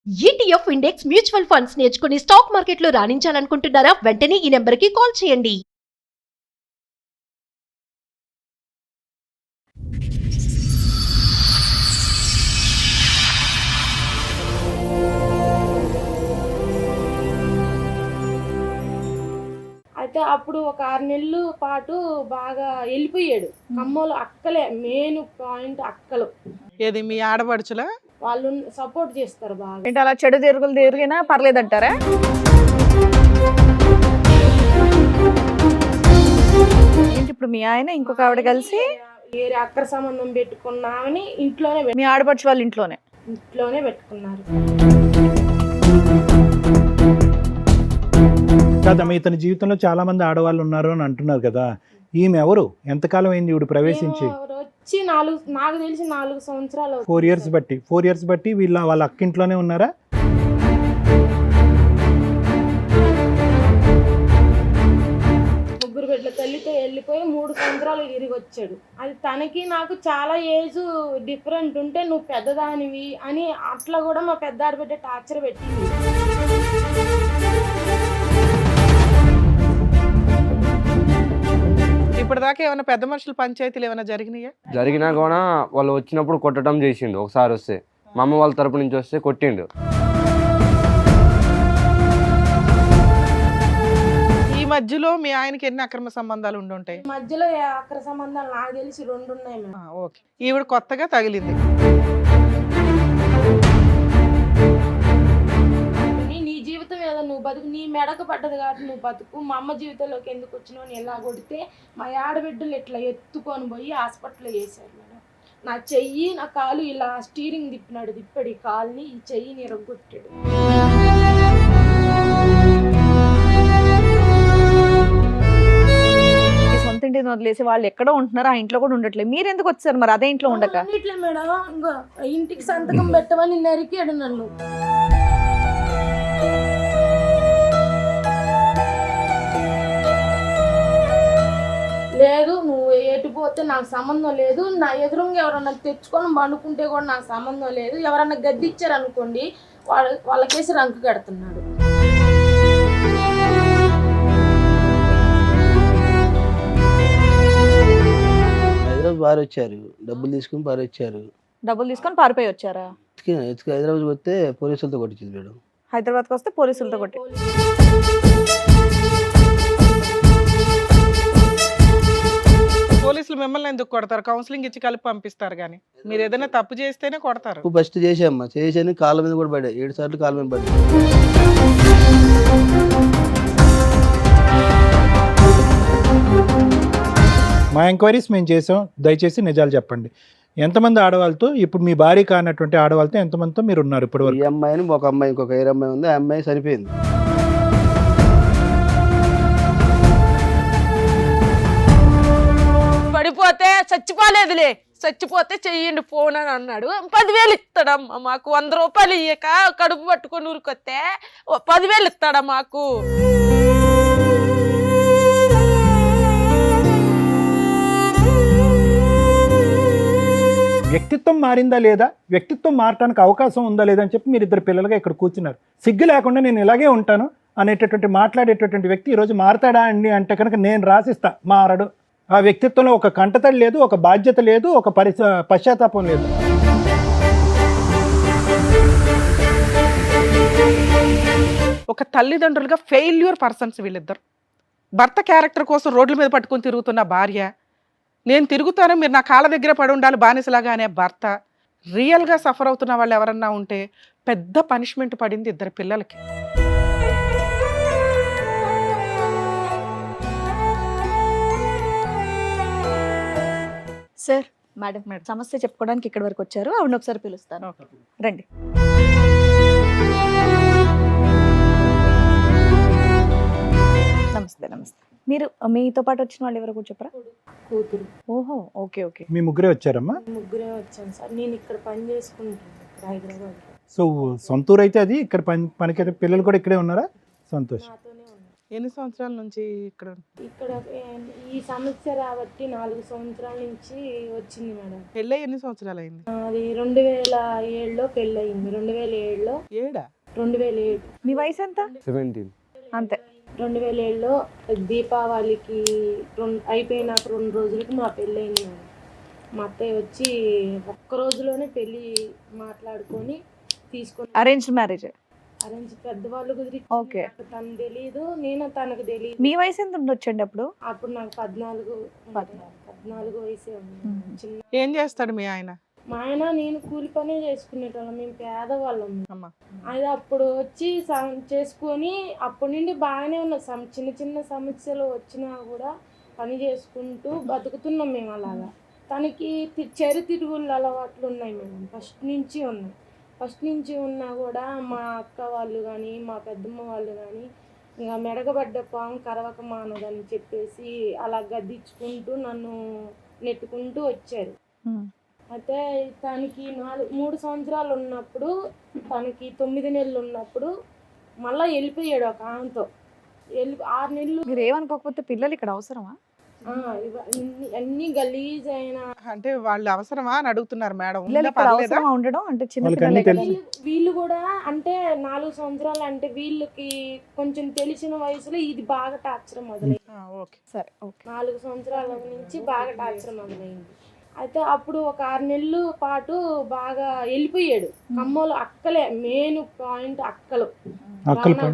ETF index mutual funds నేర్చుకుని stock మార్కెట్లో రాణించాలనుకుంటున్నారా? వెంటనే ఈ నెంబర్కి కాల్ చేయండి. అయితే అప్పుడు ఒక 6 నెలలు పాటు బాగా వెళ్ళిపోయాడు. ఖమ్మంలో అక్కలే మెయిన్ పాయింట్ అక్కలు. ఏది మీ ఆడపడుచులా? వాళ్ళు సపోర్ట్ చేస్తారు బాగా. ఏంటి అలా చెడు తిరిగినా పర్లేదంటారా? ఏంటి ఇప్పుడు మీ ఆయన ఇంకొక ఆవిడ కలిసి వేరే అక్కర సంబంధం పెట్టుకున్నామని మీ ఆడపడుచు వాళ్ళ ఇంట్లోనే పెట్టుకున్నారు. కాదమ్మా, ఇతని జీవితంలో చాలా మంది ఆడవాళ్ళు ఉన్నారు అని అంటున్నారు కదా, ఈమె ఎవరు? ఎంతకాలం అయింది ఇవిడు ప్రవేశించి? వచ్చి నాకు తెలిసి 4 సంవత్సరాలు. 4 ఇయర్స్ బట్టి వాళ్ళ అక్కింట్లోనే ఉన్నారా? ముగ్గురు బిడ్డల తల్లితో వెళ్ళిపోయి 3 సంవత్సరాలు తిరిగి వచ్చాడు. అది తనకి నాకు చాలా ఏజ్ డిఫరెంట్ ఉంటే నువ్వు పెద్దదానివి అని అట్లా కూడా మా పెద్ద ఆడబిడ్డ టార్చర్ పెట్టింది. ఇప్పటిదాకా ఏమైనా పెద్ద మనుషుల పంచాయతీలు ఏమైనా జరిగినా కూడా వాళ్ళు వచ్చినప్పుడు కొట్టడం చేసిండు. ఒకసారి వస్తే మా అమ్మ వాళ్ళ తరపు నుంచి వస్తే కొట్టిండు. ఈ మధ్యలో మీ ఆయనకి ఎన్ని అక్రమ సంబంధాలు ఉండుంటాయి? మధ్యలో అక్రమ సంబంధాలు నాకు తెలిసి 2 ఉన్నాయి. ఓకే, ఈవిడ కొత్తగా తగిలింది. నీ జీవితం ఏదో నువ్వు బతుకు, నీ మెడకు పడ్డది కాబట్టి నువ్వు బతుకు. మా అమ్మ జీవితంలోకి ఎందుకు వచ్చినావు అని ఎలా కొడితే మా ఆడబిడ్డలు ఇట్లా ఎత్తుకొని పోయి హాస్పిటల్లో వేసారు మేడం. నా చెయ్యి నా కాలు ఇలా స్టీరింగ్ తిప్పాడు ఈ కాలుని, ఈ చెయ్యిని ఇరగొట్టాడు. సొంత ఇంటిని వదిలేసి వాళ్ళు ఎక్కడో ఉంటున్నారు, ఆ ఇంట్లో కూడా ఉండట్లేదు. మీరు ఎందుకు వచ్చారు మరి అదే ఇంట్లో ఉండక? ఇట్లా మేడం, ఇంకా ఇంటికి సంతకం పెట్టమని నరికాడు నన్ను. లేదు నువ్వు ఎటుపోతే నాకు సంబంధం లేదు, నా ఎదురుగా ఎవరన్నా తెచ్చుకొని పండుకుంటే కూడా నాకు సంబంధం లేదు, ఎవరన్నా గద్దిచ్చారు అనుకోండి వాళ్ళకేసి రంకు కడుతున్నాడు. హైదరాబాద్ పారొచ్చారు, డబ్బులు తీసుకుని పారొచ్చారు. డబ్బులు తీసుకొని పారిపోయి వచ్చారా? హైదరాబాద్ వస్తే పోలీసులతో కొట్టింది మేడం. హైదరాబాద్కి వస్తే పోలీసులతో కొట్టి. పోలీసులు మిమ్మల్ని ఎందుకు కొడతారు? కౌన్సిలింగ్ ఇచ్చి కలిపి పంపిస్తారు, కానీ మీరు ఏదైనా తప్పు చేస్తేనే కొడతారు. ఫస్ట్ చేసామ్మా, చేసాను కాళ్ళ మీద కూడా పడా, 7 సార్లు కాళ్ళ మీద పడ్డా. మా ఎంక్వైరీస్ మేము చేసాం, దయచేసి నిజాలు చెప్పండి. ఎంతమంది ఆడవాళ్ళతో, ఇప్పుడు మీ భార్య కానటువంటి ఆడవాళ్ళతో ఎంతమందితో మీరు ఉన్నారు ఇప్పుడు వరకు? ఈ అమ్మాయిని ఒక అమ్మాయి, ఇంకొక వేరే అమ్మాయి ఉంది, ఆ అమ్మాయి చనిపోయింది. పడిపోతే చచ్చిపోలేదులే, చచ్చిపోతే చెయ్యండి ఫోన్ అని అన్నాడు. 10,000 ఇస్తాడమ్మా మాకు. 100 రూపాయలు ఇయ్యక కడుపు పట్టుకొని ఊరికొస్తే 10,000 ఇస్తాడా మాకు? వ్యక్తిత్వం మారిందా లేదా, వ్యక్తిత్వం మారటానికి అవకాశం ఉందా లేదా అని చెప్పి మీరు 2 పిల్లలుగా ఇక్కడ కూర్చున్నారు. సిగ్గు లేకుండా నేను ఇలాగే ఉంటాను అనేటటువంటి మాట్లాడేటటువంటి వ్యక్తి ఈరోజు మారతాడా అండి అంటే కనుక నేను రాసిస్తా, మారడు. ఆ వ్యక్తిత్వంలో ఒక కంటతడి లేదు, ఒక బాధ్యత లేదు, ఒక పశ్చాత్తాపం లేదు. ఒక తల్లిదండ్రులుగా ఫెయిల్యూర్ పర్సన్స్ వీళ్ళిద్దరు. భర్త క్యారెక్టర్ కోసం రోడ్ల మీద పట్టుకొని తిరుగుతున్న భార్య, నేను తిరుగుతాను మీరు నా కాళ్ళ దగ్గర పడి ఉండాలి బానిసలాగా అనే భర్త. రియల్గా సఫర్ అవుతున్న వాళ్ళు ఎవరన్నా ఉంటే పెద్ద పనిష్మెంట్ పడింది 2 పిల్లలకి. సార్, మేడం సమస్య చెప్పుకోవడానికి ఇక్కడి వరకు వచ్చారు, ఆవిడ ఒకసారి పిలుస్తాను, రండి. నమస్తే. నమస్తే. మీరు మీతో పాటు వచ్చిన వాళ్ళు ఎవరో కూడా చెప్పరా? కూతురు. ఓహో, ఓకే ఓకే. మీ ముగ్గురే వచ్చారమ్మా? ముగ్గురే వచ్చాను సార్. నేను ఇక్కడ పని చేసుకుంటాను ఇక్కడ హైదరాబాద్లో. సో సొంతూరు అయితే అది, ఇక్కడ పనికి పిల్లలు కూడా ఇక్కడే ఉన్నారా? సంతోషం. నాతోనే ఉన్నారు. ఎన్ని సంవత్సరాల నుంచి ఇక్కడ ఇక్కడ ఈ సమస్య రాబట్టి 4 సంవత్సరాల నుంచి వచ్చింది మేడం. పెళ్ళై ఎన్ని సంవత్సరాలు అయింది? అది 2007లో పెళ్ళయింది. 2007లో 2007 మీ వయసు ఎంత? 17. అంతే. 2007లో దీపావళికి అయిపోయినాక 2 రోజులకి మా పెళ్ళయింది మేడం. మా అత్తయ్య వచ్చి ఒక్క రోజులోనే పెళ్ళి మాట్లాడుకొని తీసుకొని అరేంజ్డ్ మ్యారేజ్. అరేంజ్ పెద్దవాళ్ళు కుదిరి ఓకే. తను తెలీదు, నేను తనకు తెలియదు. మీ వయసు ఎంత ఉండొచ్చండి అప్పుడు? అప్పుడు నాకు 14 వయసే ఉంది. చిన్న ఏం చేస్తాడు మీ ఆయన? మా ఆయన నేను కూలి పనే చేసుకునేటోళ్ళం, మేము పేదవాళ్ళం. అమ్మా అది అప్పుడు వచ్చి చేసుకొని అప్పటి నుండి బాగానే ఉన్నాం. చిన్న చిన్న సమస్యలు వచ్చినా కూడా పని చేసుకుంటూ బతుకుతున్నాం మేము అలాగా. తనకి తిరుగుళ్ళ అలవాట్లు ఉన్నాయి మేడం, ఫస్ట్ నుంచి ఉన్నాయి. ఫస్ట్ నుంచి ఉన్నా కూడా మా అక్క వాళ్ళు కానీ మా పెద్దమ్మ వాళ్ళు కానీ ఇంకా మెడగబడ్డ పాము కరవక మానదని చెప్పేసి అలా గద్దించుకుంటూ నన్ను నెట్టుకుంటూ వచ్చారు. అయితే తనకి 3 సంవత్సరాలు ఉన్నప్పుడు, తనకి 9 నెలలు ఉన్నప్పుడు మళ్ళీ వెళ్ళిపోయాడు ఒక ఆమెతో. 6 నెలలు. మీరు ఏమనుకోకపోతే పిల్లలు ఇక్కడ అవసరమా? అన్ని గలీజ్ అయిన అంటే వాళ్ళు అవసరమా అని అడుగుతున్నారు మేడం. పిల్లలు ఉందా ఇక్కడ పర్లేదా? అవసరమా ఉండడం? అంటే చిన్న వాళ్ళకి పిల్లలే అన్నీ కదా. తెలుసు. వీళ్ళు కూడా అంటే 4 సంవత్సరాలు అంటే వీళ్ళకి కొంచెం తెలిసిన వయసులో ఇది బాగా టార్చర్ మొదలైంది. ఓకే సరే ఓకే. 4 సంవత్సరాల నుంచి బాగా టార్చర్ మొదలైంది. అయితే అప్పుడు ఒక 6 నెలలు పాటు బాగా వెళ్ళిపోయాడు. కమ్మలు అక్కలే మెయిన్ పాయింట్, అక్కలు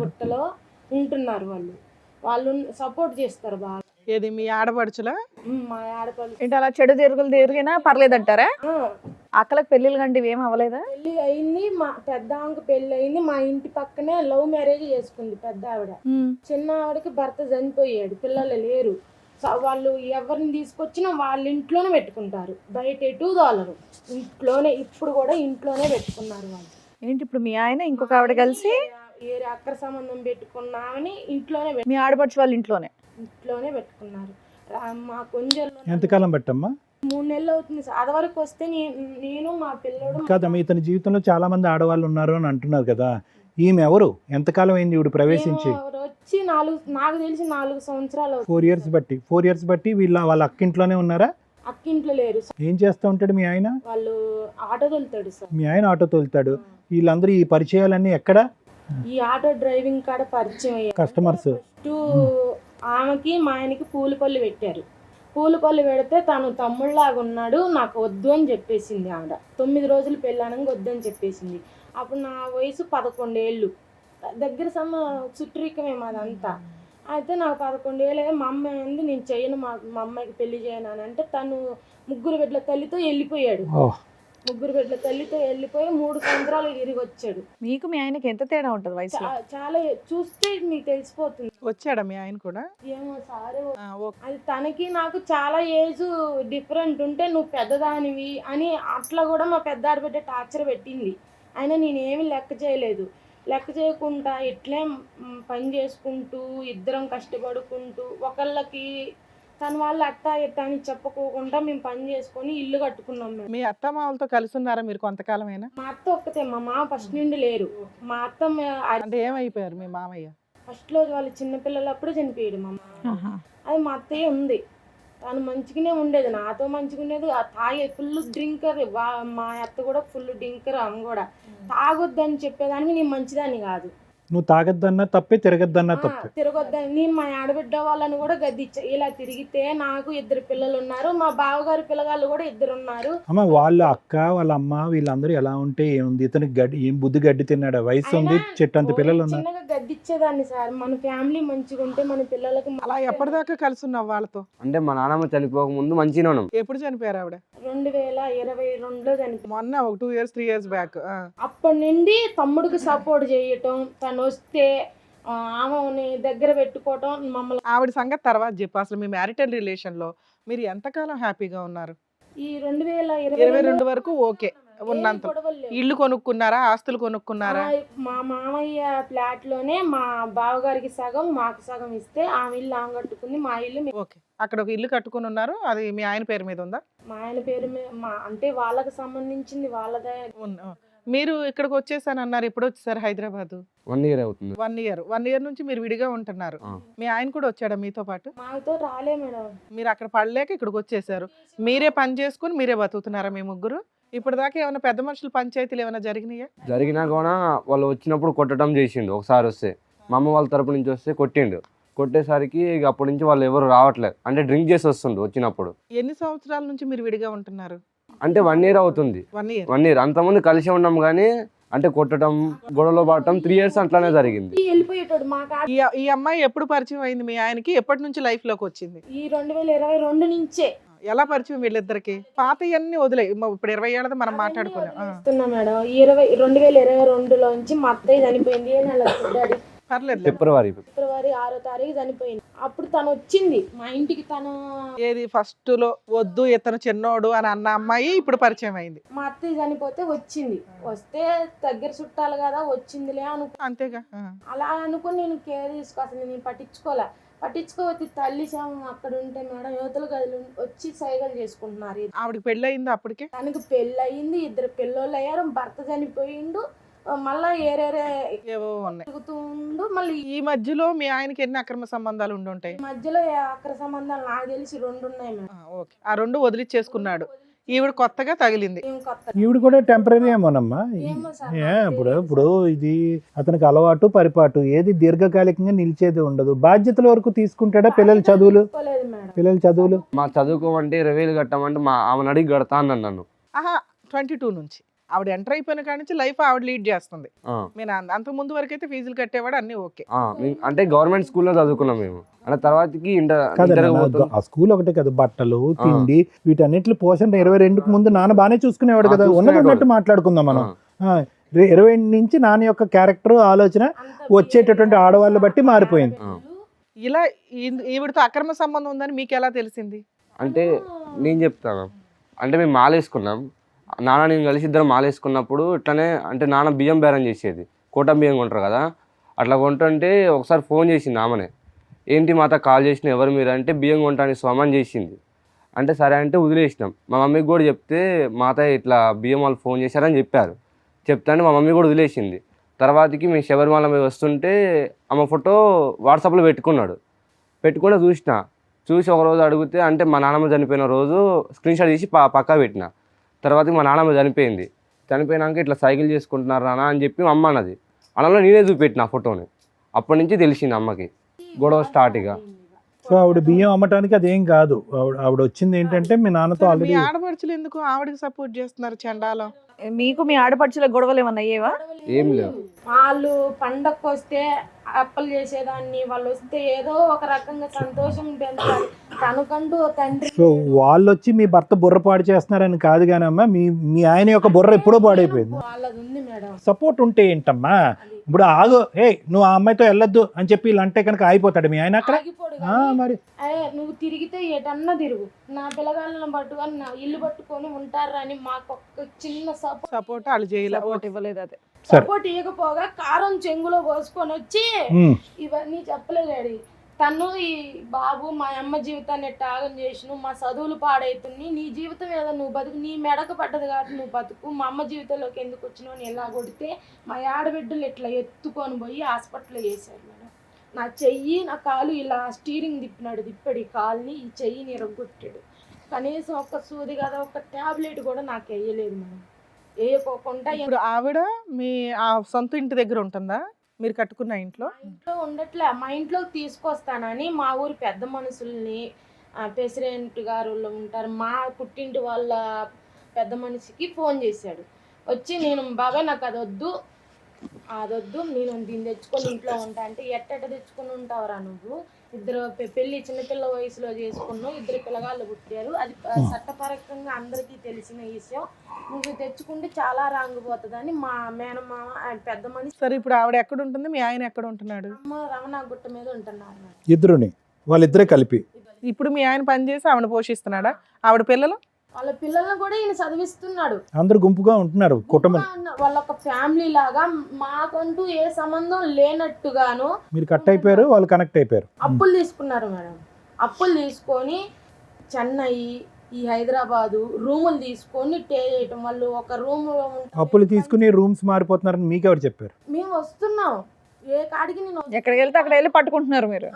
గుట్టలో ఉంటున్నారు. వాళ్ళు సపోర్ట్ చేస్తారు బాగా. ఏది మీ ఆడపడుచులా? మా ఆడపల్లి ఏంటి అలా చెడు తిరిగినా పర్లేదంటారా? అక్కలకు పెళ్ళిళ్ళు కంటే ఏం అవ్వలేదా? పెళ్లి అయింది, మా పెద్ద ఆమెకు పెళ్లి అయింది. మా ఇంటి పక్కనే లవ్ మ్యారేజ్ చేసుకుంది పెద్ద ఆవిడ. చిన్న ఆవిడకి భర్త చనిపోయాడు, పిల్లలు లేరు. వాళ్ళు ఎవరిని తీసుకొచ్చినా వాళ్ళ ఇంట్లోనే పెట్టుకుంటారు, బయట ఎటు దోలరు. ఇంట్లోనే, ఇప్పుడు కూడా ఇంట్లోనే పెట్టుకున్నారు వాళ్ళు. ఏంటి ఇప్పుడు మీ ఆయన ఇంకొక ఆవిడ కలిసి వేరే అక్కర సంబంధం పెట్టుకున్నామని ఇంట్లోనే మీ ఆడపడుచు వాళ్ళ ఇంట్లోనే పెట్టుకున్నారు. మా కొంచెం ఎంతకాలం బట్టమ్మా? 3 నెలలు అవుతుంది సార్. అది వరకు వస్తే నేను మా పిల్లడు కాదమ్మా, ఇతని జీవితంలో చాలా మంది ఆడవాళ్ళు ఉన్నారు అని అంటున్నారు కదా, ఈమె ఎవరు? ఎంతకాలం అయింది ఇవిడు ప్రవేశించి? వచ్చి నాకు తెలిసి 4 సంవత్సరాలు. 4 ఇయర్స్ బట్టి వాళ్ళ అక్కింట్లోనే ఉన్నారా? అక్కింట్లో లేరు సార్. ఏం చేస్తూ ఉంటాడు మీ ఆయన? వాళ్ళు ఆటో తోలుతాడు సార్. మీ ఆయన ఆటో తోలుతాడు. వీళ్ళందరూ ఈ పరిచయాలన్నీ ఎక్కడ? ఈ ఆటో డ్రైవింగ్ కాడ పరిచయం అయ్యారు కస్టమర్స్. ఫస్ట్ ఆమెకి మా ఆయనకి పూలపల్లి పెట్టారు. పూలపల్లి పెడితే తను తమ్ముళ్ళలాగా ఉన్నాడు, నాకు వద్దు అని చెప్పేసింది ఆవిడ. 9 రోజులు పెళ్ళానంగా వద్దని చెప్పేసింది. అప్పుడు నా వయసు 11 ఏళ్ళు. దగ్గర చుట్టరికమే మాదంతా. అయితే నాకు 11 ఏళ్ళే. మా అమ్మాయి ఉంది, నేను చేయను, మా అమ్మాయికి పెళ్లి చేయను అని అంటే తను 3 బిడ్డల తల్లితో వెళ్ళిపోయాడు. 3 బిడ్డల తల్లితో వెళ్ళిపోయి 3 సంవత్సరాలు తిరిగి వచ్చాడు. మీకు మీ ఆయనకి ఎంత తేడా ఉంటుంది వయసులో? చాలా చూస్తే మీకు తెలిసిపోతుంది. వచ్చాడా మీ ఆయన కూడా? ఏమో సారే, ఓకే. అది తనకి నాకు చాలా ఏజ్ డిఫరెంట్ ఉంటే నువ్వు పెద్దదానివి అని అట్లా కూడా మా పెద్ద ఆడబిడ్డ టార్చర్ పెట్టింది. అయినా నేనేమి లెక్క చేయలేదు. లెక్క చేయకుండా ఇట్లే పని చేసుకుంటూ ఇద్దరం కష్టపడుకుంటూ ఒకళ్ళకి తన వాళ్ళు అట్టా ఇట్టా అని చెప్పుకోకుండా మేము పని చేసుకొని ఇల్లు కట్టుకున్నాం. మేము మీ అత్త మామలతో కలిసి ఉన్నారా మీరు కొంతకాలమైనా? మా అత్త ఒక్కతే, మా మామ ఫస్ట్ నుండి లేరు. మా అత్త అంటే ఏమైపోయారు మీ మామయ్య? ఫస్ట్ లో వాళ్ళు చిన్నపిల్లలప్పుడు చనిపోయాడు మా మామ. అది మా అత్తయ్య ఉంది, తను మంచిగానే ఉండేది, నాతో మంచిగా ఉండేది. తాగే ఫుల్ డ్రింకర్. మా అత్త కూడా ఫుల్ డ్రింకర్. ఆమె కూడా తాగొద్దని చెప్పేదానికి నేను మంచిదాన్ని కాదు. నువ్వు తాగొద్దన్నా తప్పే, తిరగద్దన్నా తప్పే. తిరగొద్దని నేను మా ఆడబిడ్డ వాళ్ళని కూడా గద్దిచ్చా. ఇలా తిరిగితే నాకు 2 పిల్లలు ఉన్నారు, మా బావగారి పిల్లగాళ్ళు కూడా 2 ఉన్నారు. అమ్మ వాళ్ళ అక్క వాళ్ళ అమ్మ వీళ్ళందరూ ఎలా ఉంటే ఏముంది? ఇతనికి ఏం బుద్ధి గడ్డి తిన్నాడా? వయసు ఉంది, చెట్టంత పిల్లలు ఉన్నారు. చిన్నగా గద్దిచ్చేదాన్ని సార్. మన ఫ్యామిలీ మంచిగా ఉంటే మన పిల్లలకి. అలా ఎప్పటిదాకా కలిసి ఉన్నావు వాళ్ళతో? అంటే మా నాన్నమ్మ చనిపోక ముందు మంచిగా ఉన్నాం. ఎప్పుడు చనిపోయారు ఆవిడ? 2022లో చనిపోయారు. మొన్న ఒక 2 ఇయర్స్ 3 ఇయర్స్ బ్యాక్. అప్పటి నుండి తమ్ముడికి సపోర్ట్ చేయటం, తను వస్తే ఆమెని దగ్గర పెట్టుకోవటం మమ్మల్ని. ఆవిడ సంగతి తర్వాత చెప్పు. అసలు మీ మ్యారిటల్ రిలేషన్ లో మీరు ఎంతకాలం హ్యాపీగా ఉన్నారు? ఈ 2022 22 వరకు ఓకే ఉన్నంత. ఇల్లు కొనుక్కున్నారా? ఆస్తులు కొనుక్కున్నారా? మా మామయ్య ఫ్లాట్ లోనే మా బావగారికి సగం మాకు సగం ఇస్తే ఆమె ఇల్లు ఆమె కట్టుకుంది, మా ఇల్లు ఓకే. అక్కడ ఒక ఇల్లు కట్టుకుని ఉన్నారు, అది మీ ఆయన పేరు మీద ఉందా? మా ఆయన పేరు మీద. అంటే వాళ్ళకి సంబంధించింది వాళ్ళదే. మీరు ఇక్కడికి వచ్చేసాను అన్నారు, ఎప్పుడు వచ్చేసారు హైదరాబాద్? 1 year అవుతుంది. 1 year నుంచి మీరు విడిగా ఉంటున్నారు. ఆ. మీ ఆయన కూడా వచ్చాడా మీతో పాటు? మాతో రాలే మేడం. మీరు అక్కడ పడలేక ఇక్కడికి వచ్చేసారు. మీరే పని చేసుకుని మీరే బతుకుతున్నారా మీ ముగ్గురు? ఇప్పుడు దాకా ఏమైనా పెద్ద మనుషుల పంచాయతీలు ఏమైనా జరిగినాయా? జరిగినా కూడా వాళ్ళు వచ్చినప్పుడు కొట్టడం చేసిండు. ఒకసారి వస్తే మా అమ్మ వాళ్ళ తరపు నుంచి వస్తే కొట్టిండు. కొట్టేసరికి ఇక అప్పటి నుంచి వాళ్ళు ఎవరు రావట్లేదు. అంటే డ్రింక్ చేసి వస్తుండు వచ్చినప్పుడు. ఎన్ని సంవత్సరాల నుంచి మీరు విడిగా ఉంటున్నారు? అంటే 1 year అవుతుంది. 1 year. 1 year అంతమంది కలిసి ఉన్నాం కానీ అంటే కొట్టడం, గొడవలో పడటం 3 years అట్లానే జరిగింది. వెళ్ళిపోయేటోడు మా కాడ. ఈ అమ్మాయి ఎప్పుడు పరిచయం అయింది మీ ఆయనకి? ఎప్పటి నుంచి లైఫ్ లోకి వచ్చింది? ఈ 2022 నుంచే ఎలా పరిచయం వీళ్ళిద్దరికి? పాతయన్నీ వదిలే, ఇప్పుడు 20 ఏళ్ళది మనం మాట్లాడుకున్నాం. ఇస్తున్నా మేడం. 2022లోంచి మా అత్తయ్య చనిపోయింది. ఏ నెల డాడీ? పర్లేదు. ఫిబ్రవరి 6వ తారీఖు చనిపోయింది. అప్పుడు తను వచ్చింది మా ఇంటికి. తను ఏది ఫస్ట్ లో వద్దు ఇతను చిన్నోడు అని అన్న అమ్మాయి ఇప్పుడు పరిచయం అయింది. మా అత్తయ్య చనిపోతే వచ్చింది. వస్తే దగ్గర చుట్టాలు కదా వచ్చిందిలే అంతేగా. అలా అనుకుని నేను కేర్ తీసుకో, అసలు నేను పట్టించుకోవద్దు. తల్లి శవం అక్కడ ఉంటే మేడం యువతలు గదులు వచ్చి సైగలు చేసుకుంటున్నారు. ఆవిడకి పెళ్ళి అయింది అప్పటికే? తనకి పెళ్ళయింది, 2 పిల్లోళ్ళు అయ్యారు, భర్త చనిపోయిండు, మళ్ళా ఏవో ఉన్నాయి. తిరుగుతుండు. మళ్ళీ ఈ మధ్యలో మీ ఆయనకి ఎన్ని అక్రమ సంబంధాలు ఉండుంటాయి? మధ్యలో అక్రమ సంబంధాలు నాకు తెలిసి 2 ఉన్నాయి మేడం. ఓకే, ఆ 2 వదిలిచ్చేసుకున్నాడు. ఈవిడ కొత్తగా తగిలింది. ఏం కొత్త ఈవిడ కూడా టెంపరీ ఏమోనమ్మా. ఏమో సార్ ఇప్పుడు ఇది అతనికి అలవాటు పరిపాటు, ఏది దీర్ఘకాలికంగా నిలిచేది ఉండదు. బాధ్యతల వరకు తీసుకుంటాడా? పిల్లల చదువులు తీసుకోలేదు మేడం. పిల్లల చదువులు మా చదువుకోమంటే 20,000 కట్టమంటే మా ఆమెను అడిగి కడతా అన్నాను నన్ను. ఆహా, 22 నుంచి ఆవిడ ఎంటర్ అయిపోయిన కాడి నుంచి లైఫ్ ఆవిడ లీడ్ చేస్తుంది. ఆ, మీరు అంతకు ముందు వరకు అయితే ఫీజులు కట్టేవాడు, అన్ని ఓకే. అంటే గవర్నమెంట్ స్కూల్లో చదువుకున్నాం మేము. అంటే తర్వాతకి కదా ఆ స్కూల్ ఒకటే కదా, బట్టలు తిండి వీటన్నిటి పోషణ 22కు ముందు నాన్న బాగానే చూసుకునేవాడు కదా. ఉన్నట్టు మాట్లాడుకుందాం మనం. 20 నుంచి నాన్న యొక్క క్యారెక్టర్ ఆలోచన వచ్చేటటువంటి ఆడవాళ్ళు బట్టి మారిపోయింది. ఇలా ఈవిడతో అక్రమ సంబంధం ఉందని మీకు ఎలా తెలిసింది? అంటే నేను చెప్తాను. అంటే మేము మాలేసుకున్నాం, నాన్న నేను కలిసి ఇద్దరం మాలేసుకున్నప్పుడు ఇట్లానే అంటే నాన్న బియ్యం బేరం చేసేది. కోటం బియ్యం కొంటారు కదా, అట్లా కొంటుంటే ఒకసారి ఫోన్ చేసింది ఆమెనే. ఏంటి మాత కాల్ చేసిన, ఎవరు మీరు అంటే బియ్యం కొంటానికి స్వమని చేసింది. అంటే సరే అంటే వదిలేసినాం. మా మమ్మీకి కూడా చెప్తే మాత ఇట్లా బియ్యం వాళ్ళు ఫోన్ చేశారని చెప్పారు. చెప్తానే మా మమ్మీ కూడా వదిలేసింది. తర్వాతకి మేము శబరిమల మీద వస్తుంటే ఆమె ఫోటో వాట్సాప్లో పెట్టుకుంటే చూసి ఒకరోజు అడిగితే అంటే మా నాన్నమ్మ చనిపోయిన రోజు స్క్రీన్ షాట్ తీసి పక్కా పెట్టిన. తర్వాత మా నాన్నమ్మ చనిపోయినాక ఇట్లా సైకిల్ చేసుకుంటున్నారు నాన్న అని చెప్పి మా అమ్మ అన్నది. అలా నేనే చూపెట్టిన ఆ ఫోటోని. అప్పటి నుంచి తెలిసింది అమ్మకి గొడవ స్టార్ట్. ఇక సో ఆవిడ బియ్యం అమ్మటానికి అదేం కాదు. ఆవిడ వచ్చింది ఏంటంటే మీ నాన్నతో మీ ఆల్రెడీ. ఆడపడుచులు ఎందుకు ఆవిడకి సపోర్ట్ చేస్తున్నారు? చండాలం. మీకు మీ ఆడపడుచుల గొడవలు ఏమన్నా అయ్యేవా? ఏం లేవు. వాళ్ళు పండగకు వస్తే అప్పలు చేసేదాన్ని, వాళ్ళు వస్తే ఏదో ఒక రకంగా సంతోషం పెంచాలి తనకంటూ తండ్రి. సో వాళ్ళు వచ్చి మీ భర్త బుర్ర పాడు చేస్తున్నారని కాదు కానీ అమ్మా, మీ ఆయన యొక్క బుర్ర ఎప్పుడో పాడైపోయింది. వాళ్ళది ఉంది మేడం. సపోర్ట్ ఉంటే ఏంటమ్మా? ఇప్పుడు ఆగు, నువ్వు ఆ అమ్మాయితో వెళ్ళొద్దు అని చెప్పి ఇలా అంటే కనుక ఆగిపోతాడు మీ ఆయన అక్కడ. ఆగిపోడు మరి నువ్వు తిరిగితే ఎటన్నా తిరుగు, నా పిల్లగాళ్ళని పట్టుకొని నా ఇల్లు పట్టుకొని ఉంటారా అని మాకు ఒక చిన్న సపోర్ట్ వాళ్ళు చేయలే. సపోర్ట్ ఇవ్వలేదు. అదే సపోర్ట్ ఇవ్వకపోగా కారం చెంగులో పోసుకొని వచ్చి ఇవన్నీ చెప్పలేదు. తను ఈ బాబు మా అమ్మ జీవితాన్ని త్యాగం చేసిన, మా చదువులు పాడైతుంది, నీ జీవితం ఏదో నువ్వు బతుకు, నీ మెడకు పడ్డది కాబట్టి నువ్వు బతుకు, మా అమ్మ జీవితంలోకి ఎందుకు వచ్చినావు అని ఎలా కొడితే మా ఆడబిడ్డలు ఇట్లా ఎత్తుకొని పోయి హాస్పిటల్లో వేసాడు మేడం. నా చెయ్యి నా కాలు ఇలా స్టీరింగ్ తిప్పాడు ఈ కాలుని, ఈ చెయ్యిని ఇరగొట్టాడు. కనీసం ఒక సూది కదా, ఒక ట్యాబ్లెట్ కూడా నాకు వేయలేదు మేడం. వేయకోకుండా ఇప్పుడు ఆవిడ మీ ఆ సొంత ఇంటి దగ్గర ఉంటుందా? మీరు కట్టుకున్న ఇంట్లో ఉండట్లే. మా ఇంట్లోకి తీసుకొస్తానని మా ఊరి పెద్ద మనుషుల్ని, ప్రెసిడెంట్ గారు ఉంటారు, మా పుట్టింటి వాళ్ళ పెద్ద మనిషికి ఫోన్ చేశాడు. వచ్చి నేను బాబాయ్ నాకు అదొద్దు నేను దీన్ని తెచ్చుకొని ఇంట్లో ఉంటా అంటే, ఎట్ట తెచ్చుకొని ఉంటావురా నువ్వు, 2 పెళ్ళి చిన్నపిల్ల వయసులో చేసుకున్నావు, 2 పిల్లగాళ్ళు పుట్టారు, అది చట్టపరంగా అందరికీ తెలిసిన విషయం, నువ్వు తెచ్చుకుంటే చాలా రాంగిపోతుందని మా మేనమామ పెద్ద మనిషి. సరే, ఇప్పుడు ఆవిడ ఎక్కడ ఉంటుంది, మీ ఆయన ఎక్కడ ఉంటున్నాడు? రమణ గుట్ట మీద ఉంటున్నారు. ఇద్దరుని వాళ్ళిద్దరే కలిపి. ఇప్పుడు మీ ఆయన పని చేసి ఆవిడ పోషిస్తున్నాడా? ఆవిడ పిల్లలు? వాళ్ళ పిల్లల్ని కూడా ఈయన చదివిస్తున్నాడు. అందరు గుంపుగా ఉంటున్నారు, కుటుంబం. వాళ్ళొక ఫ్యామిలీ లాగా, మాకంటూ ఏ సంబంధం లేనట్టుగాను. మీరు కట్ అయిపోయారు, వాళ్ళు కనెక్ట్ అయిపోయారు. అప్పులు తీసుకున్నారు మేడం. అప్పులు తీసుకొని చెన్నై ఈ హైదరాబాదు రూములు తీసుకొని స్టే చేయటం. వాళ్ళు ఒక రూమ్ అప్పులు తీసుకుని రూమ్స్ మారిపోతున్నారని మీకెవరు చెప్పారు? మేము వస్తున్నాం ఏ కాడికి నేను ఎక్కడికి వెళ్తే అక్కడ వెళ్ళి పట్టుకుంటున్నారు మీరు.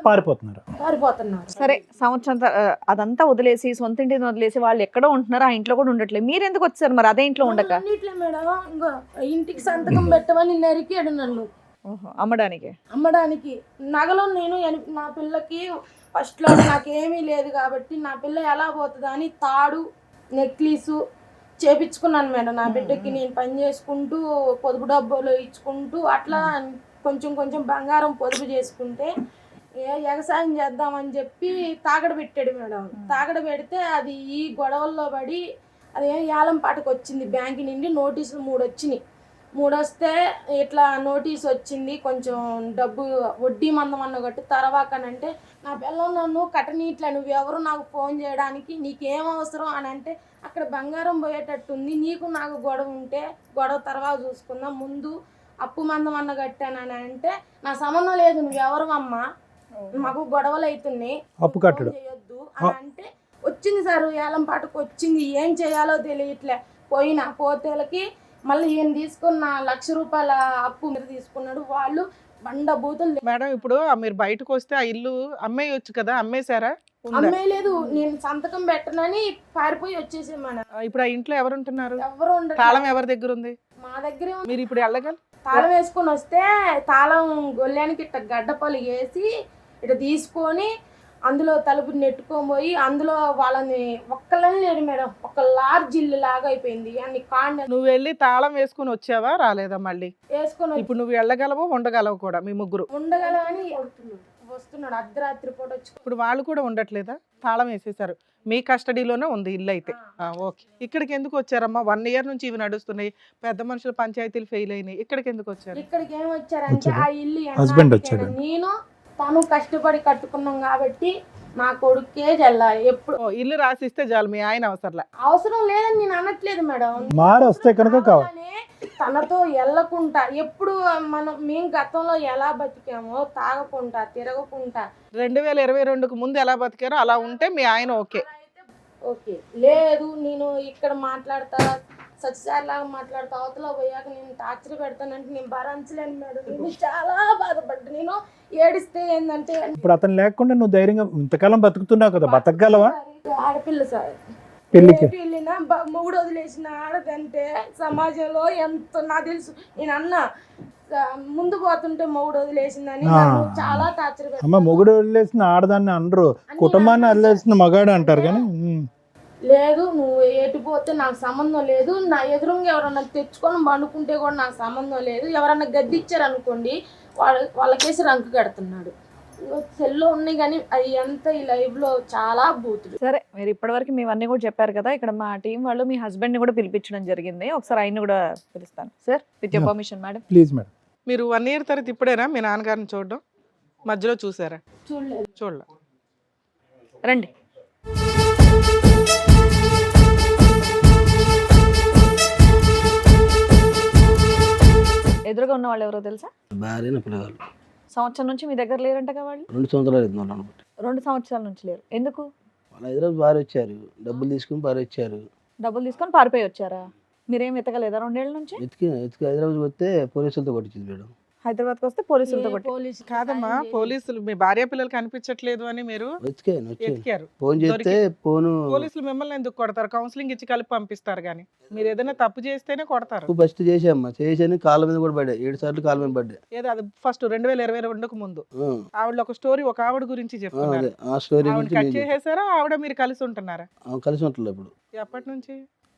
పారిపోతున్నారు. పారిపోతున్నారు. సరే సంవత్సరం అదంతా వదిలేసి సొంత ఇంటిని వదిలేసి వాళ్ళు ఎక్కడో ఉంటున్నారు, ఆ ఇంట్లో కూడా ఉండట్లేదు. మీరు ఎందుకు వచ్చారు మరి అదే ఇంట్లో ఉండక? అన్నిట్లే మేడం, ఇంకా ఇంటికి సంతకం పెట్టమని నరికాడు నన్ను. అమ్మడానికి నగలో నేను నా పిల్లకి ఫస్ట్లో నాకేమీ లేదు కాబట్టి నా పిల్ల ఎలా పోతుందా అని తాడు నెక్లెస్ చేపించుకున్నాను మేడం. నా బిడ్డకి నేను పని చేసుకుంటూ పొదుపు డబ్బులు ఇచ్చుకుంటూ అట్లా కొంచెం కొంచెం బంగారం పొదుపు చేసుకుంటే వ్యవసాయం చేద్దామని చెప్పి తాగడ పెట్టాడు మేడం. తాగడ పెడితే అది ఈ గొడవల్లో పడి అది ఏలం పాటకు వచ్చింది. బ్యాంక్ నుండి నోటీసులు 3 వచ్చినాయి. 3 వస్తే ఇట్లా నోటీస్ వచ్చింది, కొంచెం డబ్బు వడ్డీ మందమన్న కట్టు తర్వాకనంటే నా పిల్లలు నన్ను కట్టనీట్లా, నువ్వు ఎవరు నాకు ఫోన్ చేయడానికి, నీకేం అవసరం అని అంటే అక్కడ బంగారం పోయేటట్టుంది, నీకు నాకు గొడవ ఉంటే గొడవ తర్వాత చూసుకుందాం, ముందు అప్పు మందం అన్న కట్టానని అంటే నా సంబంధం లేదు, నువ్వు ఎవరు అమ్మా, మాకు గొడవలు అవుతున్నాయి, అప్పు కట్టడు చేయొద్దు అని అంటే వచ్చింది సార్. ఏలం పాటకు వచ్చింది, ఏం చేయాలో తెలియట్లే. పోయిన పోతేలకి మళ్ళీ ఈయన తీసుకున్న ₹1,00,000 అప్పు మీరు తీసుకున్నాడు. వాళ్ళు బండ బూతులు. మేడం ఇప్పుడు మీరు బయటకు వస్తే ఆ ఇల్లు అమ్మేయొచ్చు కదా, అమ్మేశారా? అమ్మేయలేదు, నేను సంతకం పెట్టనని పారిపోయి వచ్చేసే మేడం. ఇప్పుడు ఆ ఇంట్లో ఎవరు ఉంటున్నారు? ఎవరు ఉండరు. తాళం ఎవరి దగ్గర ఉంది? మా దగ్గరే ఉంది. మీరు ఇప్పుడు వెళ్ళగల తాళం వేసుకొని వస్తే తాళం గొల్లానికి ఇట్ట గడ్డపలు వేసి ఇట్లా తీసుకొని అందులో తలుపు నెట్టుకోబోయి అందులో వాళ్ళని ఒక్కళ్ళని లేడు మేడం, ఒక లార్జ్ ఇల్లు లాగా అయిపోయింది. అన్ని కాండ నువ్వు వెళ్ళి తాళం వేసుకుని వచ్చావా, రాలేదా మళ్ళీ? వేసుకొని ఇప్పుడు నువ్వు వెళ్ళగలవు, ఉండగలవు కూడా, మీ ముగ్గురు ఉండగలని వస్తున్నాడు. అర్ధరాత్రి పూట వచ్చి. ఇప్పుడు వాళ్ళు కూడా ఉండట్లేదా? తాళం వేసేసారు, మీ కస్టడీలోనే ఉంది ఇల్లు అయితే. ఓకే, ఇక్కడికి ఎందుకు వచ్చారమ్మా? 1 year నుంచి ఇవి నడుస్తున్నాయి, పెద్ద మనుషులు పంచాయతీలు ఫెయిల్ అయినాయి, ఇక్కడికి ఎందుకు వచ్చారు? ఇక్కడికి ఏం వచ్చారంటే ఆ ఇల్లు హస్బెండ్ వచ్చాడు. నేను తను కష్టపడి కట్టుకున్నాం కాబట్టి నా కొడుకే చెల్లాలి. ఎప్పుడు ఇల్లు రాసిస్తే చాలు, మీ ఆయన అవసరంలా. అవసరం లేదని నేను అనట్లేదు మేడం. మారు వస్తే కనుక కావాలి. తనతో వెళ్ళకుండా ఎప్పుడు మేము గతంలో ఎలా బతికామో తాగకుండా తిరగకుండా 2022కు ముందు ఎలా బతికారో అలా ఉంటే మీ ఆయన ఓకే. ఓకే లేదు, నేను ఇక్కడ మాట్లాడతా సత్యసారిలాగా మాట్లాడతా, అవతల పోయాక నేను టార్చర్ పెడతానంటే నేను భరించలేను మేడం. నేను చాలా బాధపడ్డా. నేను ఏడిస్తే ఏంటంటే ఇప్పుడు అతను లేకుండా నువ్వు ధైర్యంగా ఇంతకాలం బతుకుతున్నావు కదా, బతకగలవా? ఆడపిల్ల సార్, పెళ్లికి వెళ్ళినా మొగుడు వదిలేసిన ఆడదంటే సమాజంలో ఎంత నాకు తెలుసు. నేను అన్నా ముందు పోతుంటే మొగుడు వదిలేసిందని నన్ను చాలా టార్చర్ అమ్మ, పెట్టారు. మొగుడు వదిలేసిన ఆడదాన్ని అనరు, కుటుంబాన్ని వదిలేసిన మగాడు అంటారు. కానీ లేదు, నువ్వు ఎటుపోతే నాకు సంబంధం లేదు, నా ఎదురుగా ఎవరన్నా తెచ్చుకొని పండుకుంటే కూడా నాకు సంబంధం లేదు, ఎవరన్నా గద్దిచ్చారు అనుకోండి వాళ్ళకేసి రంకు కడుతున్నాడు. సెల్లో ఉన్నాయి కానీ అవి ఎంత ఈ లైవ్ లో చాలా బూతులు. సరే, మీరు ఇప్పటివరకు మేమన్నీ కూడా చెప్పారు కదా, ఇక్కడ మా టీం వాళ్ళు మీ హస్బెండ్ ని కూడా పిలిపించడం జరిగింది. ఒకసారి ఆయన్ని కూడా పిలుస్తాను sir, with your permission madam. Please madam. మీరు 1 year తర్వాత ఇప్పుడేనా మీ నాన్నగారిని చూడడం? మధ్యలో చూసారా? చూడలేదు. చూడలే. రండి. ఎదురుగా ఉన్న వాళ్ళు ఎవరో తెలుసా? భార్య నా పిల్లగాళ్ళు. సంవత్సరం నుంచి మీ దగ్గర లేరంటగా వాళ్ళు? 2 సంవత్సరాలు అవుతుంది వాళ్ళు అనుకుంటా. 2 సంవత్సరాల నుంచి లేరు. ఎందుకు? వాళ్ళు హైదరాబాద్ భార్య వచ్చారు, డబ్బులు తీసుకుని భార్య వచ్చారు. డబ్బులు తీసుకొని పారిపోయి వచ్చారా? మీరేం ఎతకలేదా 2 ఏళ్ళ నుంచి? ఎతికి హైదరాబాద్ వస్తే పోలీసులతో కొట్టించింది మేడం. హైదరాబాద్కి వస్తే పోలీసులతో కొట్టి. పోలీసు కాదమ్మా, పోలీసులు మీ భార్య పిల్లలు కనిపించట్లేదు అని మీరు వచ్చాను ఎతికారు. ఫోన్ చేస్తే ఫోను పోలీసులు మిమ్మల్ని ఎందుకు కొడతారు? కౌన్సిలింగ్ ఇచ్చి కలిపి పంపిస్తారు కానీ మీరు ఏదైనా తప్పు చేస్తేనే కొడతారు. ఫస్ట్ చేసామ్మా, చేసాను కాళ్ళ మీద కూడా పడ్డా, 7 సార్లు కాళ్ళ మీద పడ్డా. ఏదో అది ఫస్ట్ 2022కు ముందు ఆవిడ ఒక స్టోరీ, ఒక ఆవిడ గురించి చెప్తున్నారు. అదే ఆ స్టోరీ ఆవిడ గురించి కట్ చేసేసారా? ఆవిడ మీరు కలిసి ఉంటున్నారా? కలిసి ఉంటుంది. ఇప్పుడు ఎప్పటి నుంచి?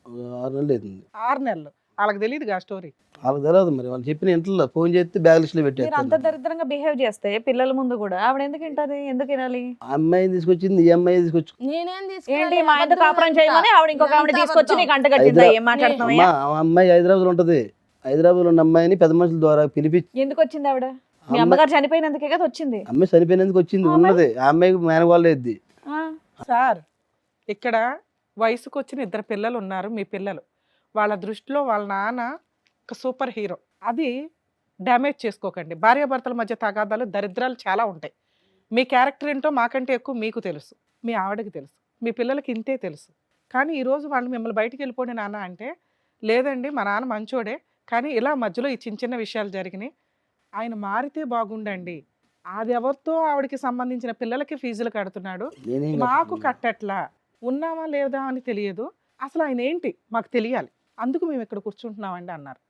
6 నెలలు అవుతుంది. 6 నెలలు. వాళ్ళకి తెలియదు ఆ స్టోరీ. వాళ్ళకి తెలియదు మరి, వాళ్ళు చెప్పిన ఇంట్లో ఫోన్ చేస్తే బ్యాగ్ లిస్ట్ లో మీరు అంత పెట్టారు. దరిద్రంగా బిహేవ్ చేస్తే పిల్లల ముందు కూడా ఆవిడ ఎందుకు వింటది? ఎందుకు వినాలి? ఆ అమ్మాయిని తీసుకొచ్చింది, ఈ అమ్మాయి తీసుకొచ్చి నేనేం ఏంటి మా ఆయనతో కాపురం చేయమని ఆవిడ ఇంకొక ఆవిడ తీసుకొచ్చి నీకు అంట కట్టిందా? ఏం మాట్లాడుతున్నావా? ఆ అమ్మాయి హైదరాబాద్ లో ఉంటది. హైదరాబాద్ లో ఉన్న అమ్మాయిని పెద్ద మనుషుల ద్వారా పిలిపించి, ఎందుకు వచ్చింది ఆవిడ? మీ అమ్మగారు చనిపోయినందుకే కదా వచ్చింది. అమ్మాయి చనిపోయినందుకు వచ్చింది, ఉన్నది. ఆ అమ్మాయికి మేనగోళ్ళ ఎద్ది. సార్, ఇక్కడ వయసుకు వచ్చిన 2 పిల్లలు ఉన్నారు, మీ పిల్లలు. వాళ్ళ దృష్టిలో వాళ్ళ నాన్న ఒక సూపర్ హీరో. అది డ్యామేజ్ చేసుకోకండి. భార్యాభర్తల మధ్య తగాదాలు, దరిద్రాలు చాలా ఉంటాయి. మీ క్యారెక్టర్ ఏంటో మాకంటే ఎక్కువ మీకు తెలుసు, మీ ఆవిడకి తెలుసు. మీ పిల్లలకి ఇంతే తెలుసు. కానీ ఈరోజు వాళ్ళు మిమ్మల్ని బయటికి వెళ్ళిపోండి నాన్న అంటే, లేదండి మా నాన్న మంచోడే, కానీ ఇలా మధ్యలో ఈ చిన్న చిన్న విషయాలు జరిగినాయి, ఆయన మారితే బాగుండండి, అది ఎవరితో ఆవిడకి సంబంధించిన పిల్లలకి ఫీజులు కడుతున్నాడు, నేనేం మాకు కట్టట్లా, ఉన్నామా లేదా అని తెలియదు, అసలు ఆయన ఏంటి మాకు తెలియాలి, అందుకు మేము ఇక్కడ కూర్చుంటున్నామండి అన్నారు.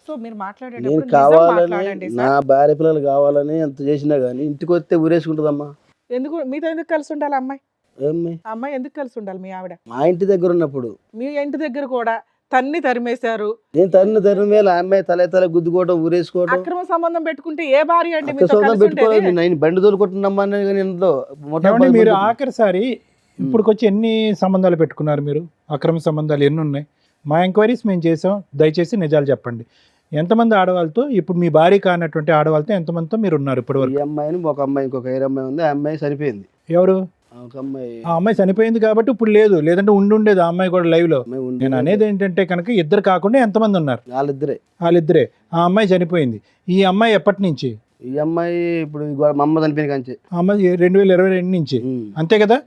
సో మీరు నేను మాట్లాడేటప్పుడు నిజం కావాలని మాట్లాడండి నా సార్. భార్య పిల్లలు కావాలని ఎంత చేసినా కానీ ఇంటికి వస్తే ఊరేసుకుంటుందమ్మా. ఎందుకు మీతో ఎందుకు కలిసి ఉండాలి అమ్మాయి? ఏమ్మాయి ఆ అమ్మాయి ఎందుకు కలిసి ఉండాలి మీ ఆవిడ? మా ఇంటి దగ్గర ఉన్నప్పుడు మీ ఇంటి దగ్గర కూడా తన్ని తరిమేశారు, నేను తరిన మీద ఆ అమ్మాయి తల గుద్దుకోవడం ఊరేసుకోవడం అక్రమ సంబంధం పెట్టుకుంటే ఏ భార్య అండి అక్క మీతో సొంతం కలిసి పెట్టుకోవాలి. ఉండేది? నేను బండి తోలుకుంటున్నామా కానీ ఇంట్లో ఏమండి మీరు ఆఖరిసారి ఇప్పుడుకొచ్చి ఎన్ని సంబంధాలు పెట్టుకున్నారు మీరు? అక్రమ సంబంధాలు ఎన్ని ఉన్నాయి? మా ఎంక్వైరీస్ మేము చేసాం, దయచేసి నిజాలు చెప్పండి. ఎంతమంది ఆడవాళ్ళతో, ఇప్పుడు మీ భార్య కానటువంటి ఆడవాళ్ళతో ఎంతమందితో మీరు ఉన్నారు ఇప్పటి ఈ వరకు? అమ్మాయిని ఒక అమ్మాయి ఇంకొక ఐదు అమ్మాయి ఉంది. ఆ అమ్మాయి చనిపోయింది. ఎవరు? ఒక అమ్మాయి ఆ అమ్మాయి చనిపోయింది కాబట్టి ఇప్పుడు లేదు, లేదంటే ఉండేది ఆ అమ్మాయి కూడా లైవ్ లో. అమ్మాయి ఉంది. నేను అనేది ఏంటంటే కనుక ఇద్దరు కాకుండా ఎంతమంది ఉన్నారు? వాళ్ళిద్దరే. వాళ్ళిద్దరే. ఆ అమ్మాయి చనిపోయింది. ఈ అమ్మాయి ఎప్పటి నుంచి? ఈ అమ్మాయి ఇప్పుడు మా అమ్మ చనిపోయిన కంచి ఆ అమ్మాయి 2022 నుంచి, అంతే కదా?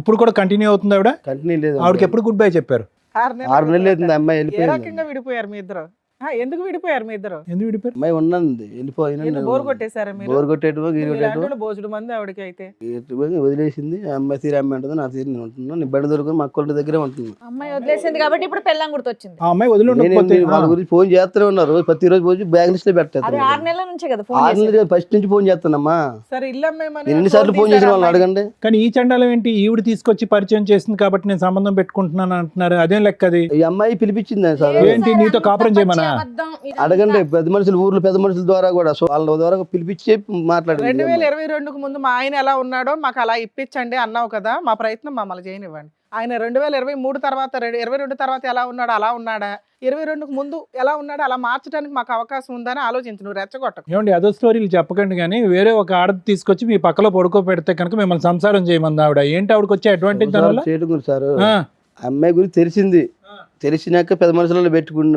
ఇప్పుడు కూడా కంటిన్యూ అవుతుంది ఆవిడ? కంటిన్యూ లేదు. ఆవిడకి ఎప్పుడు గుడ్ బై చెప్పారు? 6 నెలలు అవుతుంది అమ్మాయి ఏ వెళ్ళిపోయింది. రకంగా విడిపోయారు మీ ఇద్దరు? ఎందుకు విడిపోయారు మీ ఇద్దరు? ఎందుకు విడిపోయారు? అమ్మాయి ఉన్నది వెళ్ళిపోయిన బోర్ కొట్టేశారా మీరు? బోర్ కొట్టేటో గీరు కొట్టేటో భోజనం మంది ఆవిడకి అయితే వదిలేసింది. ఆ అమ్మాయి తీరు అమ్మాయి ఉంటుంది, నా తీరు నేను ఉంటున్నాను. నీ బండి దొరుకుని మా అక్కల దగ్గరే ఉంటున్నాను. అమ్మాయి వదిలేసింది కాబట్టి ఇప్పుడు పెళ్ళం గుర్తొచ్చింది. ఆ అమ్మాయి వదిలి ఉండకపోతే వాళ్ళ గురించి ఫోన్ చేస్తూనే ఉన్నారు. ప్రతిరోజు పోయి బ్యాగ్ లిస్ట్ లో అది పెట్టేస్తాను. 6 నెలల నుంచే కదా ఫోన్ 6 నెలలు ఫస్ట్ నుంచి ఫోన్ చేస్తానమ్మా. సరే ఇల్లు అమ్మేమని నేను ఎన్నిసార్లు ఫోన్ చేసిన వాళ్ళని అడగండి. కానీ ఈ చండాలం ఏంటి? ఈవిడ తీసుకొచ్చి పరిచయం చేసింది కాబట్టి నేను సంబంధం పెట్టుకుంటున్నాను అంటున్నారు, అదేం లెక్క అది? ఈ అమ్మాయి పిలిపించింది సార్. ఏంటి నీతో కాపురం చేయమనా? అడగండి పెద్ద మనుషులు, ఊర్లో పెద్ద మనుషుల ద్వారా కూడా వాళ్ళ ద్వారా పిలిపించి మాట్లాడండి. 2022 ముందు మా ఆయన ఎలా ఉన్నాడో మాకు అలా ఇప్పించండి అన్నావు కదా, మా ప్రయత్నం మమ్మల్ని చేయనివ్వండి. ఆయన 2023 తర్వాత 22 తర్వాత ఎలా ఉన్నాడో అలా ఉన్నాడా, 22కు ముందు ఎలా ఉన్నాడో అలా మార్చడానికి మాకు అవకాశం ఉందని ఆలోచించు, నువ్వు రెచ్చగొట్టకు. ఏమండి అదో స్టోరీలు చెప్పకండి, కానీ వేరే ఒక ఆడది తీసుకొచ్చి మీ పక్కలో పడుకోబెడితే కనుక మిమ్మల్ని సంసారం చేయమంది ఆవిడ. ఏంటి ఆవిడకి వచ్చే అడ్వాంటేజ్ దానివల్ల? చేయడం గురించి సార్ అమ్మాయి గురించి తెలిసింది. తెలిసినాక పెద్ద మనుషులలో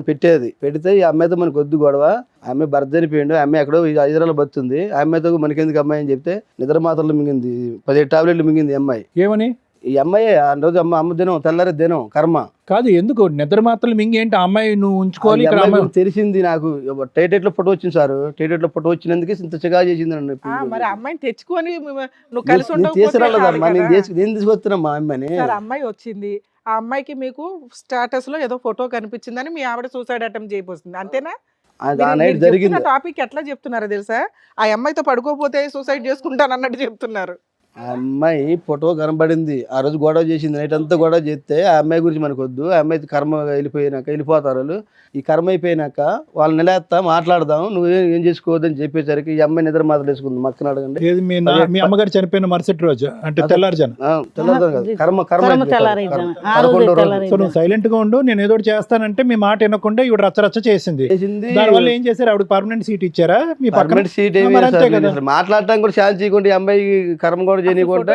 పెట్టేది. పెడితే ఈ అమ్మాయితో మనకు వద్దు గొడవ, ఆ అమ్మాయి భర్త చనిపోయిండు, ఆ అమ్మాయి ఎక్కడో హైదరాబాద్ బతుంది, ఆ అమ్మాయితో మనకెందుకు అమ్మాయి అని చెప్తే నిద్ర మాత్రలు మింగింది, 17 టాబ్లెట్లు మింగింది అమ్మాయి. ఏమని? ఈ అమ్మాయి ఆ రోజు అమ్మ దినం తెల్లారి దినం కర్మ కాదు, ఎందుకు నిద్ర మాత్రలు మింగి ఏంటి? ఆ అమ్మాయి నువ్వు ఉంచుకోవాలి ఇక్కడ. అమ్మాయి తెలిసింది నాకు. టైటెట్ లో ఫోటో వచ్చింది సార్. టైటెట్ లో ఫోటో వచ్చినందుకు ఇంత చిగా చేసింది నన్ను. మరి అమ్మాయిని తెచ్చుకొని నువ్వు కలిసి తీసుకురాలేదమ్మా, నేను తీసుకొస్తున్నాం మా అమ్మాయిని. అమ్మాయి వచ్చింది, ఆ అమ్మాయికి మీకు స్టేటస్ లో ఏదో ఫోటో కనిపించిందని మీ ఆవిడ సూసైడ్ అటెంప్ట్ చేయబోతుంది, అంతేనా? జరిగింది. టాపిక్ ఎట్లా చెప్తున్నారో తెలుసా? ఆ అమ్మాయితో పడుకోపోతే సూసైడ్ చేసుకుంటాను అన్నట్టు చెప్తున్నారు. ఆ అమ్మాయి ఫోటో కనబడింది. ఆ రోజు గొడవ చేసింది, నైట్ అంతా గొడవ చేస్తే ఆ అమ్మాయి గురించి మనకు వద్దు, ఆ అమ్మాయి కర్మ వెళ్ళిపోతారు వాళ్ళు. ఈ కర్మ అయిపోయినాక వాళ్ళని నిలేస్తా మాట్లాడదాం, నువ్వు ఏం చేసుకోవద్దని చెప్పేసరికి ఈ అమ్మాయి నిద్ర మాత్రం వేసుకుంది. మక్కన అడగండి. మీ అమ్మగారు చనిపోయిన మరుసటి రోజు అంటే తెల్లారుజాను? తెల్లారు కాదు, కర్మ కర్మ 11 రోజు. సో నువ్వు సైలెంట్ గా ఉండు, నేను ఏదో చేస్తానంటే మీ మాట వినకుండా ఇవిడ రచ్చరచ్చ చేసింది. దానివల్ల ఏం చేశారు? ఆవిడ పర్మనెంట్ సీట్ ఇచ్చారా మీ పక్కన? సీట్ మాట్లాడటానికి కూడా ఛాన్స్ చేయకుండా ఈ అమ్మాయి కర్మ కూడా చేయకుండా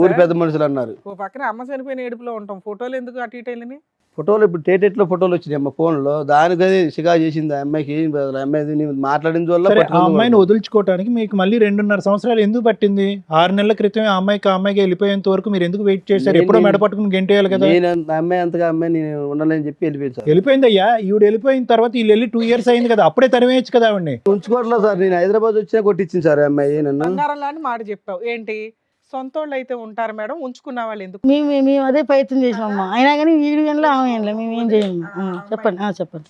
ఊరి పెద్ద మనుషులు అన్నారు. పక్కన అమ్మ చనిపోయిన ఏడుపులో ఉంటాం, ఫోటోలు ఎందుకు అటు ఇటు వెళ్ళి? ఫోటోలు ఇప్పుడు టేటెట్లో ఫోటోలు వచ్చినాయి అమ్మ ఫోన్ లో, దానికది సిగా చేసింది ఆ అమ్మాయికి. ఏం అమ్మాయి మాట్లాడింది వల్ల ఆ అమ్మాయిని వదులుచుకోవడానికి మీకు మళ్ళీ 2.5 సంవత్సరాలు ఎందుకు పట్టింది? 6 నెలల క్రితం ఆ అమ్మాయికి వెళ్ళిపోయేంత వరకు మీరు ఎందుకు వెయిట్ చేశారు? ఎప్పుడో మెడ పట్టుకుని గెంటేయాలి కదా. అమ్మాయి అంతగా అమ్మాయి నేను ఉండాలని చెప్పి వెళ్ళిపోయింది. వెళ్ళిపోయిందయ్యా, ఈవిడ వెళ్ళిపోయిన తర్వాత వీళ్ళు వెళ్ళి 2 years అయింది కదా, అప్పుడే తరివేయచ్చు కదా ఆవిడ్ని. ఉంచుకోవట్లేదు సార్, నేను హైదరాబాద్ వచ్చినా కొట్టించింది సార్ అమ్మాయి నన్ను. బంగారం లాంటి మాట చెప్పావు ఏంటి? సొంత వాళ్ళు అయితే ఉంటారు మేడం, ఉంచుకున్న వాళ్ళు ఎందుకు? మేము అదే ప్రయత్నం చేసినామమ్మా, అయినా కానీ వీడి గంటలో ఆమె గంటలో మేము ఏం చేయము. చెప్పండి.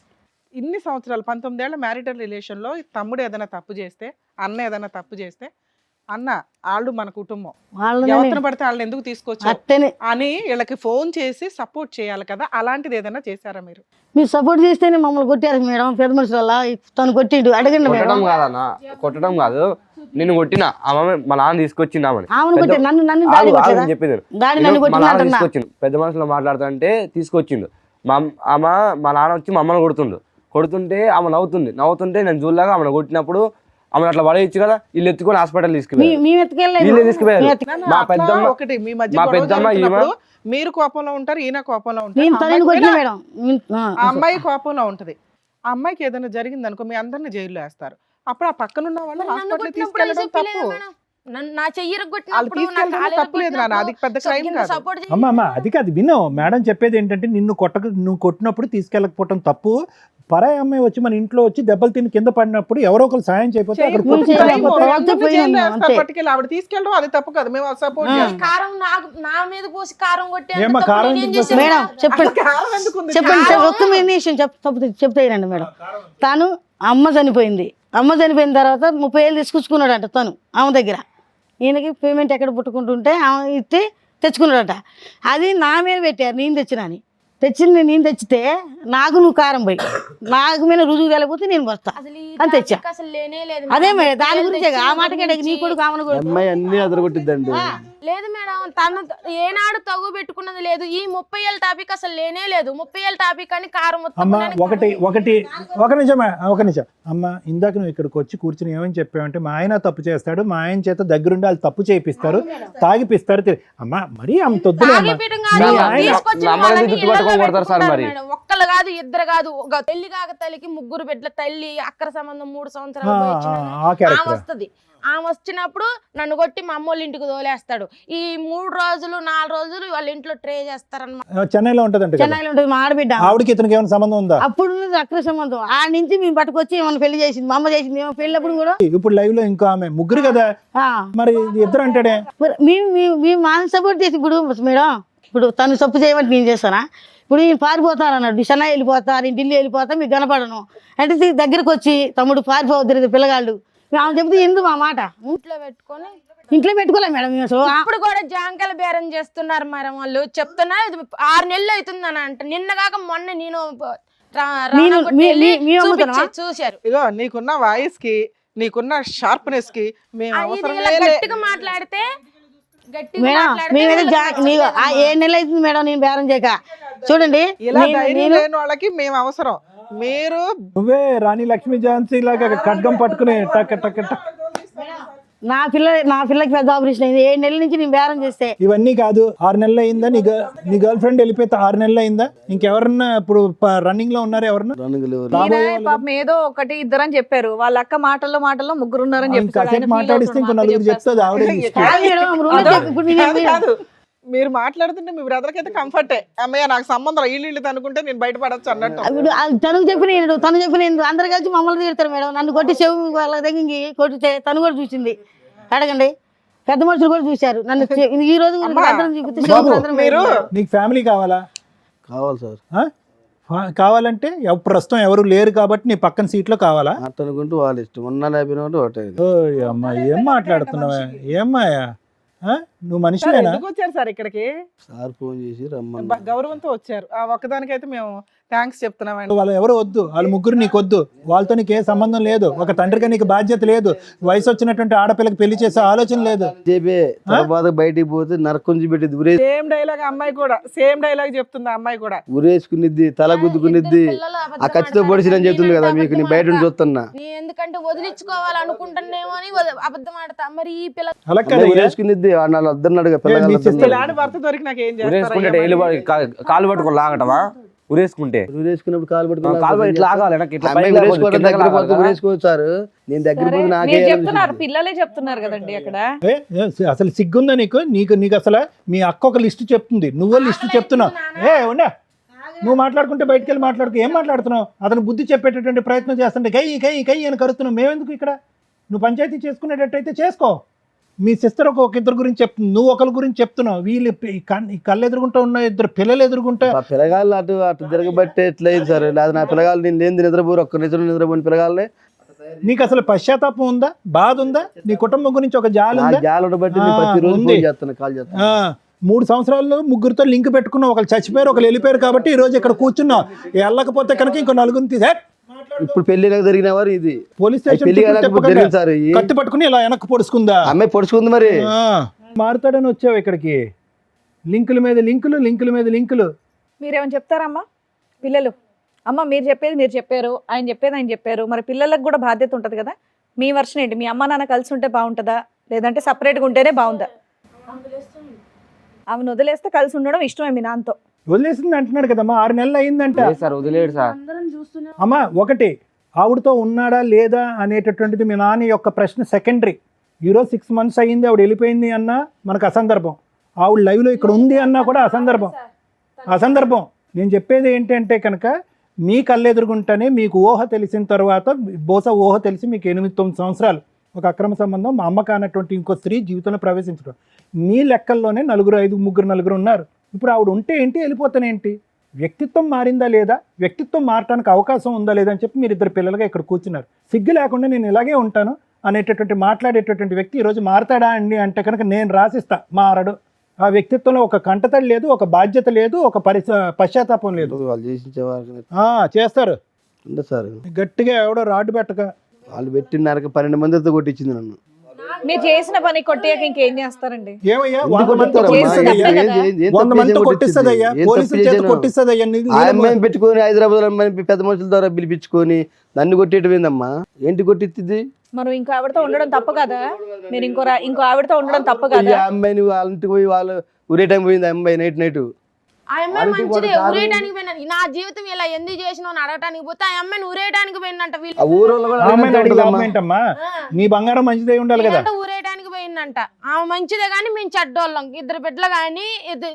ఇన్ని సంవత్సరాలు 19 ఏళ్ల మ్యారిటల్ రిలేషన్ లో తమ్ముడు ఏదైనా తప్పు చేస్తే, అన్న ఏదైనా తప్పు చేస్తే, అన్న వాళ్ళు మన కుటుంబం, ఎవరిని పడితే వాళ్ళని ఎందుకు తీసుకొచ్చారు అని వీళ్ళకి ఫోన్ చేసి సపోర్ట్ చేయాలి కదా, అలాంటిది ఏదైనా చేశారా మీరు? మీరు సపోర్ట్ చేస్తేనే మమ్మల్ని కొట్టారు మేడం, పెద్ద మనుషుల వల్ల. తను కొట్టిండు, అడగండి మేడం. కొట్టడం కాదన్నా, కొట్టడం కాదు, నిన్ను కొట్టిన ఆమె మా నాన్న తీసుకొచ్చిందామని చెప్పింది. తీసుకొచ్చిండు, పెద్ద మనుషులు మాట్లాడుతుంటే తీసుకొచ్చిండు. మా నాన్న వచ్చి మమ్మల్ని కొడుతుంటే ఆమె నవ్వుతుంటే నేను చూడలాగా ఆమెను కొట్టినప్పుడు ఆమె అట్లా పడేయచ్చు కదా, వీళ్ళు ఎత్తుకొని హాస్పిటల్ తీసుకుపోయారు. మా పెద్దమ్మ మీరు కోపంలో ఉంటారు, ఈయన కోపంలో ఉంటారు, ఆ అమ్మాయి కోపంలో ఉంటది. ఆ అమ్మాయికి ఏదైనా జరిగింది అనుకో మీ అందరిని జైల్లో వేస్తారు. అప్పుడు ఆ పక్కనున్న వాళ్ళు హాస్పిటల్ తీసుకెళ్ళడం తప్పు. నా చెయ్యి వాళ్ళు ఇరగొట్టినప్పుడు నా తీసుకెళ్ళడం కాలు తప్పులేదు నాన్న, అది పెద్ద క్రైమ్ కాదు. సపోర్ట్ అమ్మ అది కాదు విను, మేడం చెప్పేది ఏంటంటే నువ్వు కొట్టినప్పుడు తీసుకెళ్ళకపోవటం తప్పు. పరాయి అమ్మాయి వచ్చి మన ఇంట్లో వచ్చి దెబ్బలు తిని కింద పడినప్పుడు ఎవరో ఒకరు సాయం చేయకపోతే అక్కడ చేయకపోతే కొట్టుకుంటూ చేయకపోతే వెళ్ళిపోతే వాళ్ళతో పోయినాము, అంతే. పట్టుకెళ్ళి ఆవిడ తీసుకెళ్ళడం అది తప్పు కదా, మేము సపోర్ట్ చేస్తాం. కారం నా మీద పోసి కారం కొట్టి ఏమ్మా, కారం ఎందుకు పోసావు? మేడం చెప్పండి కారణం ఎందుకు ఉంది? చెప్పండి సార్, ఒక్క విషయం చెప్తాయినండి మేడం. తను అమ్మ చనిపోయింది, అమ్మ చనిపోయిన తర్వాత 30,000 తీసుకొచ్చుకున్నాడంట తను ఆమె దగ్గర. ఈయనకి పేమెంట్ ఎక్కడ పుట్టుకుంటుంటే ఆమె ఇస్తే తెచ్చుకున్నాడట. అది నా మీద పెట్టారు, నేను తెచ్చినని. నేను తెచ్చితే నాకు నువ్వు కారం పోయి నాకు మీద రుజువు వెళ్ళకపోతే నేను వస్తా అని తెచ్చా. అసలు లేనే లేదు అదే మేడం, దాని గురించే ఆ మాటకే నీ కొడుకు ఆమెను కూడా అమ్మాయి అన్ని అదరగొట్టిద్దండి. లేదు మేడం, తను ఏనాడు తగు పెట్టుకున్నది లేదు. ఈ 30,000 టాపిక్ అసలు లేనే లేదు. 30,000 టాపిక్ అని కారం అమ్మ ఒక నిమిషం అమ్మ, ఇందాక నువ్వు ఇక్కడికి వచ్చి కూర్చుని ఏమని చెప్పావంటే మా ఆయన తప్పు చేస్తాడు, మా ఆయన చేత దగ్గరుండి వాళ్ళు తప్పు చేయిపిస్తారు, తాగిపిస్తారు. అమ్మ మరీ అంత వద్దులే అమ్మ. కొడతారు సార్ మరి. ఒక్కళ్ళు కాదు, ఇద్దరు కాదు, ఒక తల్లి కాక తల్లికి 3 బిడ్డల తల్లి, అక్కర సంబంధం 3 సంవత్సరాలు వస్తుంది. ఆమె వచ్చినప్పుడు నన్ను కొట్టి మా అమ్మోళ్ళ ఇంటికి తోలేస్తాడు. ఈ 3 రోజులు 4 రోజులు వాళ్ళ ఇంట్లో ట్రే చేస్తారన్నమాట. చెన్నైలో ఉంటదంట, చెన్నైలో ఉంటుంది మా ఆడబిడ్డ. ఆవిడకి ఇతనికి ఏమైనా సంబంధం ఉందా? అప్పుడు అక్కడ సంబంధం ఆ నుంచి మేము పట్టుకొచ్చి ఏమైనా పెళ్లి చేసింది, మా అమ్మ చేసింది. ఏమో పెళ్ళినప్పుడు కూడా ఇప్పుడు లైవ్ లో ఇంకో ఆమె, ముగ్గురు కదా మరి ఇద్దరు అంటాడే. మేము మాని సపోర్ట్ చేసి ఇప్పుడు మేడం, ఇప్పుడు తను తప్పు చేయమంటే నేను చేస్తానా? ఇప్పుడు నేను పారిపోతానన్నాడు, చెన్నై వెళ్ళిపోతారు, ఢిల్లీ వెళ్ళిపోతా, మీకు కనపడను అంటే దగ్గరకు వచ్చి తమ్ముడు పారిపోవద్దు పిల్లగాళ్ళు ఆమె చెప్తే ఎందుకు మా మాట ఇంట్లో పెట్టుకోలే మేడం. ఇప్పుడు కూడా జాంకాయల బేరం చేస్తున్నారు మరి వాళ్ళు. చెప్తున్నా 6 నెలలు అవుతుందని అంట. నిన్న కాక మొన్న నేను చూశారు. ఇగో నీకున్న వాయిస్ కి, నీకున్న షార్ప్నెస్ కి మేము గట్టిగా మాట్లాడితే మేడం మేమైతే 7 నెలలు అవుతుంది మేడం నేను బేరం చేయక. చూడండి ఇలా ధైర్యం లేని వాళ్ళకి మేము అవసరం. మీరు నువ్వే రాణి లక్ష్మీ ఝాన్సీ లాగా ఖడ్గం పట్టుకుని టక్ టక్ టక్. నా పిల్లకి పెద్ద ఆపరేషన్ అయింది. 7 నెలల నుంచి నేను బేరం చేస్తే ఇవన్నీ కాదు. 6 నెలలు అయిందా నీ గర్ల్ ఫ్రెండ్ వెళ్ళిపోతే? 6 నెలలు అయిందా? ఇంకెవరన్నా ఇప్పుడు రన్నింగ్ లో ఉన్నారా? ఎవరన్నా పాపం ఏదో ఒకటి ఇద్దరని చెప్పారు. వాళ్ళ అక్క మాటల్లో 3 ఉన్నారని చెప్పారు. మాట్లాడిస్తే ఇంకో 4 చెప్తుంది ఆవిడ. కాదు, మీరు మాట్లాడుతుంటే మీ బ్రదర్కి అయితే కంఫర్టే. అమ్మయ్య నాకు సంబంధం ఇల్లు అనుకుంటే నేను బయటపడచ్చు అన్నట్టు. తను చెప్పిన అందరు కలిసి మమ్మల్ని తిడతారు మేడం. నన్ను కొట్టి చెవు వాళ్ళ దగ్గరికి కొట్టితే తను కూడా చూసింది. అడగండి, పెద్ద మనుషులు కూడా చూశారు నన్ను. ఈ రోజు నీకు ఫ్యామిలీ కావాలా? కావాలి సార్. కావాలంటే ప్రస్తుతం ఎవరు లేరు కాబట్టి నీ పక్కన సీట్ లో కావాలా? అనుకుంటూ వాళ్ళ ఇష్టం. ఉన్న లేపినట్టు ఒకటే. అమ్మా ఏం మాట్లాడుతున్నావా? ఏమ్మాయా నువ్వు మనిషివేనా? ఎందుకు వచ్చారు సార్ ఇక్కడికి? సార్ ఫోన్ చేసి రమ్మని గౌరవంతో వచ్చారు. ఆ ఒక్కదానికైతే మేము థ్యాంక్స్ చెప్తున్నామండి. వాళ్ళు ఎవరు వద్దు, వాళ్ళు ముగ్గురు నీకు వద్దు, వాళ్ళతో నీకు ఏ సంబంధం లేదు. ఒక తండ్రిగా నీకు బాధ్యత లేదు. వయసు వచ్చినటువంటి ఆడపిల్లకి పెళ్లి చేసే ఆలోచన లేదు. తర్వాత బయటికి పోతే నరకొంచి పెట్టింది. సేమ్ డైలాగ్ అమ్మాయి కూడా, సేమ్ డైలాగ్ చెప్తుంది అమ్మాయి కూడా. ఉరేసుకునిద్ది, తల గుద్దుకునిద్ది, ఆ ఖచ్చితంగా పొడిచినని చెప్తుంది కదా మీకు. నీ బయట నుంచి చూస్తున్నా. ఎందుకంటే వదిలించుకోవాలనుకుంటున్నానేమో అని అబద్ధం ఆడతా. మరి ఈ పిల్ల ఉరేసుకునిద్ది, వాళ్ళు అద్దన్నాడుగా భర్త దొరికి నాకు ఏం కాలు పట్టుకొని లాగటమా? ఉరేసుకున్నప్పుడు కాలు ఉరేసుకోవచ్చు. నేను దగ్గర పిల్లలే చెప్తున్నారు కదండి అక్కడ. అసలు సిగ్గుందా నీకు? నీకు అసలు మీ అక్క ఒక లిస్ట్ చెప్తుంది, నువ్వు లిస్ట్ చెప్తున్నావు. ఉండే నువ్వు మాట్లాడుకుంటే బయటకు వెళ్ళి మాట్లాడుకో. ఏం మాట్లాడుతున్నావు? అతను బుద్ధి చెప్పేటటువంటి ప్రయత్నం చేస్తుంటే కై అని కరుతున్నావు. మేమెందుకు ఇక్కడ? నువ్వు పంచాయతీ చేసుకునేటట్టయితే చేసుకో. మీ సిస్టర్ ఒక ఇద్దరు గురించి చెప్తుంది, నువ్వు ఒకరి గురించి చెప్తున్నావు. వీళ్ళు కళ్ళు ఎదురుగుంటా ఉన్న 2 పిల్లలు ఎదురుగుంటా. పిల్లగాళ్ళు అటు తిరగబట్టే ఎట్లయింది సార్. లేదా నా పిల్లగాళ్ళు నేను లేని నిద్రపోరు, ఒక్క నిద్రపోయిన పిల్లగాళ్ళే. నీకు అసలు పశ్చాత్తాపం ఉందా? బాధ ఉందా? నీ కుటుంబం గురించి ఒక జాలి ఉందా? జాలి బట్టి ప్రతిరోజు కాల్ చేస్తాను. 3 సంవత్సరాల్లో 3 లింక్ పెట్టుకున్నావు. ఒకరు చచ్చిపోయారు, ఒకరు వెళ్ళిపోయారు కాబట్టి ఈ రోజు ఇక్కడ కూర్చున్నావు. వెళ్ళకపోతే కనుక ఇంకో 4 తీసే. ఇప్పుడు పెళ్లి జరిగిన వారు ఇది పోలీస్ స్టేషన్ కత్తి పట్టుకుని ఇలా వెనక్కి పొడుచుకుందా? అమ్మాయి పొడుచుకుంది. మరి మారుతాడని వచ్చావు ఇక్కడికి. లింకుల మీద లింకులు. మీరేమని చెప్తారమ్మా? పిల్లలు అమ్మ మీరు చెప్పేది మీరు చెప్పారు, ఆయన చెప్పేది ఆయన చెప్పారు. మరి పిల్లలకు కూడా బాధ్యత ఉంటుంది కదా. మీ వర్షన్ ఏంటి? మీ అమ్మ నాన్న కలిసి ఉంటే బాగుంటుందా, లేదంటే సపరేట్గా ఉంటేనే బాగుందా? ఆమెను వదిలేస్తే కలిసి ఉండడం ఇష్టమే మీ నాన్నతో? వదిలేసింది అంటున్నాడు కదమ్మా. 6 నెలలు అయిందంట. వదిలేడు సార్. అమ్మా ఒకటి, ఆవిడతో ఉన్నాడా లేదా అనేటటువంటిది మీ నాన్న యొక్క ప్రశ్న సెకండరీ. ఈరోజు 6 months అయ్యింది ఆవిడ వెళ్ళిపోయింది అన్నా మనకు అసందర్భం, ఆవిడ లైవ్లో ఇక్కడ ఉంది అన్నా కూడా అసందర్భం. అసందర్భం. నేను చెప్పేది ఏంటంటే కనుక మీ కళ్ళెదురుగుంటేనే మీకు ఊహ తెలిసిన తర్వాత, బహుశా ఊహ తెలిసి మీకు 8-9 సంవత్సరాలు ఒక అక్రమ సంబంధం, మా అమ్మ కానటువంటి ఇంకో స్త్రీ జీవితంలో ప్రవేశించడం, మీ లెక్కల్లోనే 4 ఉన్నారు. ఇప్పుడు ఆవిడ ఉంటే ఏంటి, వెళ్ళిపోతానేంటి? వ్యక్తిత్వం మారిందా లేదా, వ్యక్తిత్వం మారటానికి అవకాశం ఉందా లేదా అని చెప్పి మీరు ఇద్దరు పిల్లలుగా ఇక్కడ కూర్చున్నారు. సిగ్గు లేకుండా నేను ఇలాగే ఉంటాను అనేటటువంటి మాట్లాడేటటువంటి వ్యక్తి ఈరోజు మారతాడా అండి అంటే కనుక నేను రాసిస్తా, మారడు. ఆ వ్యక్తిత్వంలో ఒక కంటతడి లేదు, ఒక బాధ్యత లేదు, ఒక పశ్చాత్తాపం లేదు. వాళ్ళు చేసించేవారు చేస్తారు సార్. గట్టిగా ఎవడో రాడ్డు పెట్టక వాళ్ళు పెట్టినారక 12 మందితో కొట్టించింది నన్ను. మీరు చేసిన పని కొట్టాక ఇంకేం చేస్తారండి? ఏమయ్యా, ఎందుకు 100 మందితో కొట్టిస్తారమ్మా? కొట్టిస్తదయ్యా, ఏం 100 మందితో కొట్టిస్తదయ్యా, పోలీసుల చేత కొట్టిస్తదయ్యా. ఆ అమ్మాయిని పెట్టుకొని హైదరాబాద్ పెద్ద మనుషుల ద్వారా పిలిపించుకొని నన్ను కొట్టేయటం ఏందమ్మా? ఏంటి కొట్టిద్ది? మనం ఇంకో ఆవిడతో ఉండడం తప్పు కదా? మీరు ఇంకో ఆవిడతో ఉండడం తప్పు కదా? ఆ అమ్మాయిని వాళ్ళ ఇంటికి పోయి వాళ్ళు ఊరే టైం పోయింది ఆ అమ్మాయి నైట్. ఆ అమ్మాయి మంచిది, ఊరేయడానికి పోయినా. నా జీవితం ఇలా ఎందుకు చేసినావు అని అడగటానికి పోతే ఆ అమ్మాయిని ఊరేయడానికి పోయిందంట. ఆ ఊరోళ్ళు కూడా ఏంటమ్మా, నీ బంగారం మంచిదే ఉండాలి కదా. ఊరేయడానికి పోయిందంట. ఆమె మంచిదే కానీ మేము చెడ్డోళ్ళం. 2 బిడ్డలు కానీ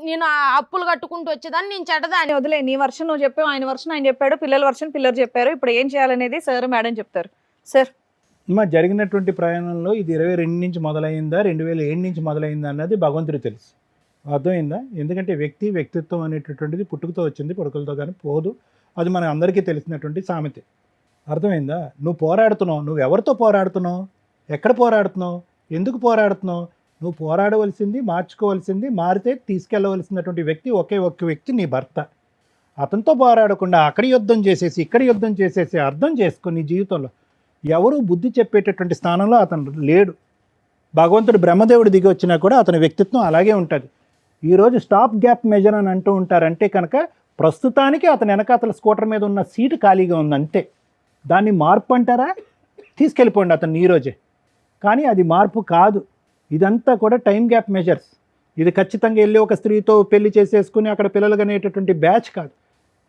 నేను అప్పులు కట్టుకుంటూ వచ్చేదాన్ని, నేను చెడ్డదాన్ని. వదిలే, నీ వర్షన్ నువ్వు చెప్పావు, ఆయన వర్షన్ ఆయన చెప్పాడు, పిల్లల వర్షన్ పిల్లలు చెప్పారు. ఇప్పుడు ఏం చేయాలనేది సార్ మేడం చెప్తారు. సార్, జరిగినటువంటి ప్రయాణంలో ఇది 22 నుంచి మొదలైందా 2007 నుంచి మొదలైందా అన్నది భగవంతుడు తెలుసు. అర్థమైందా? ఎందుకంటే వ్యక్తిత్వం అనేటటువంటిది పుట్టుకతో వచ్చింది, పుట్టుకలతో కానీ పోదు. అది మన అందరికీ తెలిసినటువంటి సామెతే. అర్థమైందా? నువ్వు పోరాడుతున్నావు, నువ్వు ఎవరితో పోరాడుతున్నావు, ఎక్కడ పోరాడుతున్నావు, ఎందుకు పోరాడుతున్నావు? నువ్వు పోరాడవలసింది, మార్చుకోవాల్సింది, మారితే తీసుకెళ్ళవలసినటువంటి వ్యక్తి ఒకే ఒక్క వ్యక్తి, నీ భర్త. అతనితో పోరాడకుండా అక్కడ యుద్ధం చేసేసి ఇక్కడ యుద్ధం చేసేసి అర్థం చేసుకో. నీ జీవితంలో ఎవరు బుద్ధి చెప్పేటటువంటి స్థానంలో అతను లేడు. భగవంతుడు బ్రహ్మదేవుడు దిగి వచ్చినా కూడా అతని వ్యక్తిత్వం అలాగే ఉంటుంది. ఈరోజు స్టాప్ గ్యాప్ మెజర్ అని అంటూ ఉంటారంటే కనుక ప్రస్తుతానికి అతని వెనకాతల స్కూటర్ మీద ఉన్న సీటు ఖాళీగా ఉందంతే. దాన్ని మార్పు అంటారా? తీసుకెళ్ళిపోండి అతను ఈరోజే. కానీ అది మార్పు కాదు. ఇదంతా కూడా టైం గ్యాప్ మెజర్స్. ఇది ఖచ్చితంగా వెళ్ళి ఒక స్త్రీతో పెళ్లి చేసేసుకుని అక్కడ పిల్లలు కనేటటువంటి బ్యాచ్ కాదు.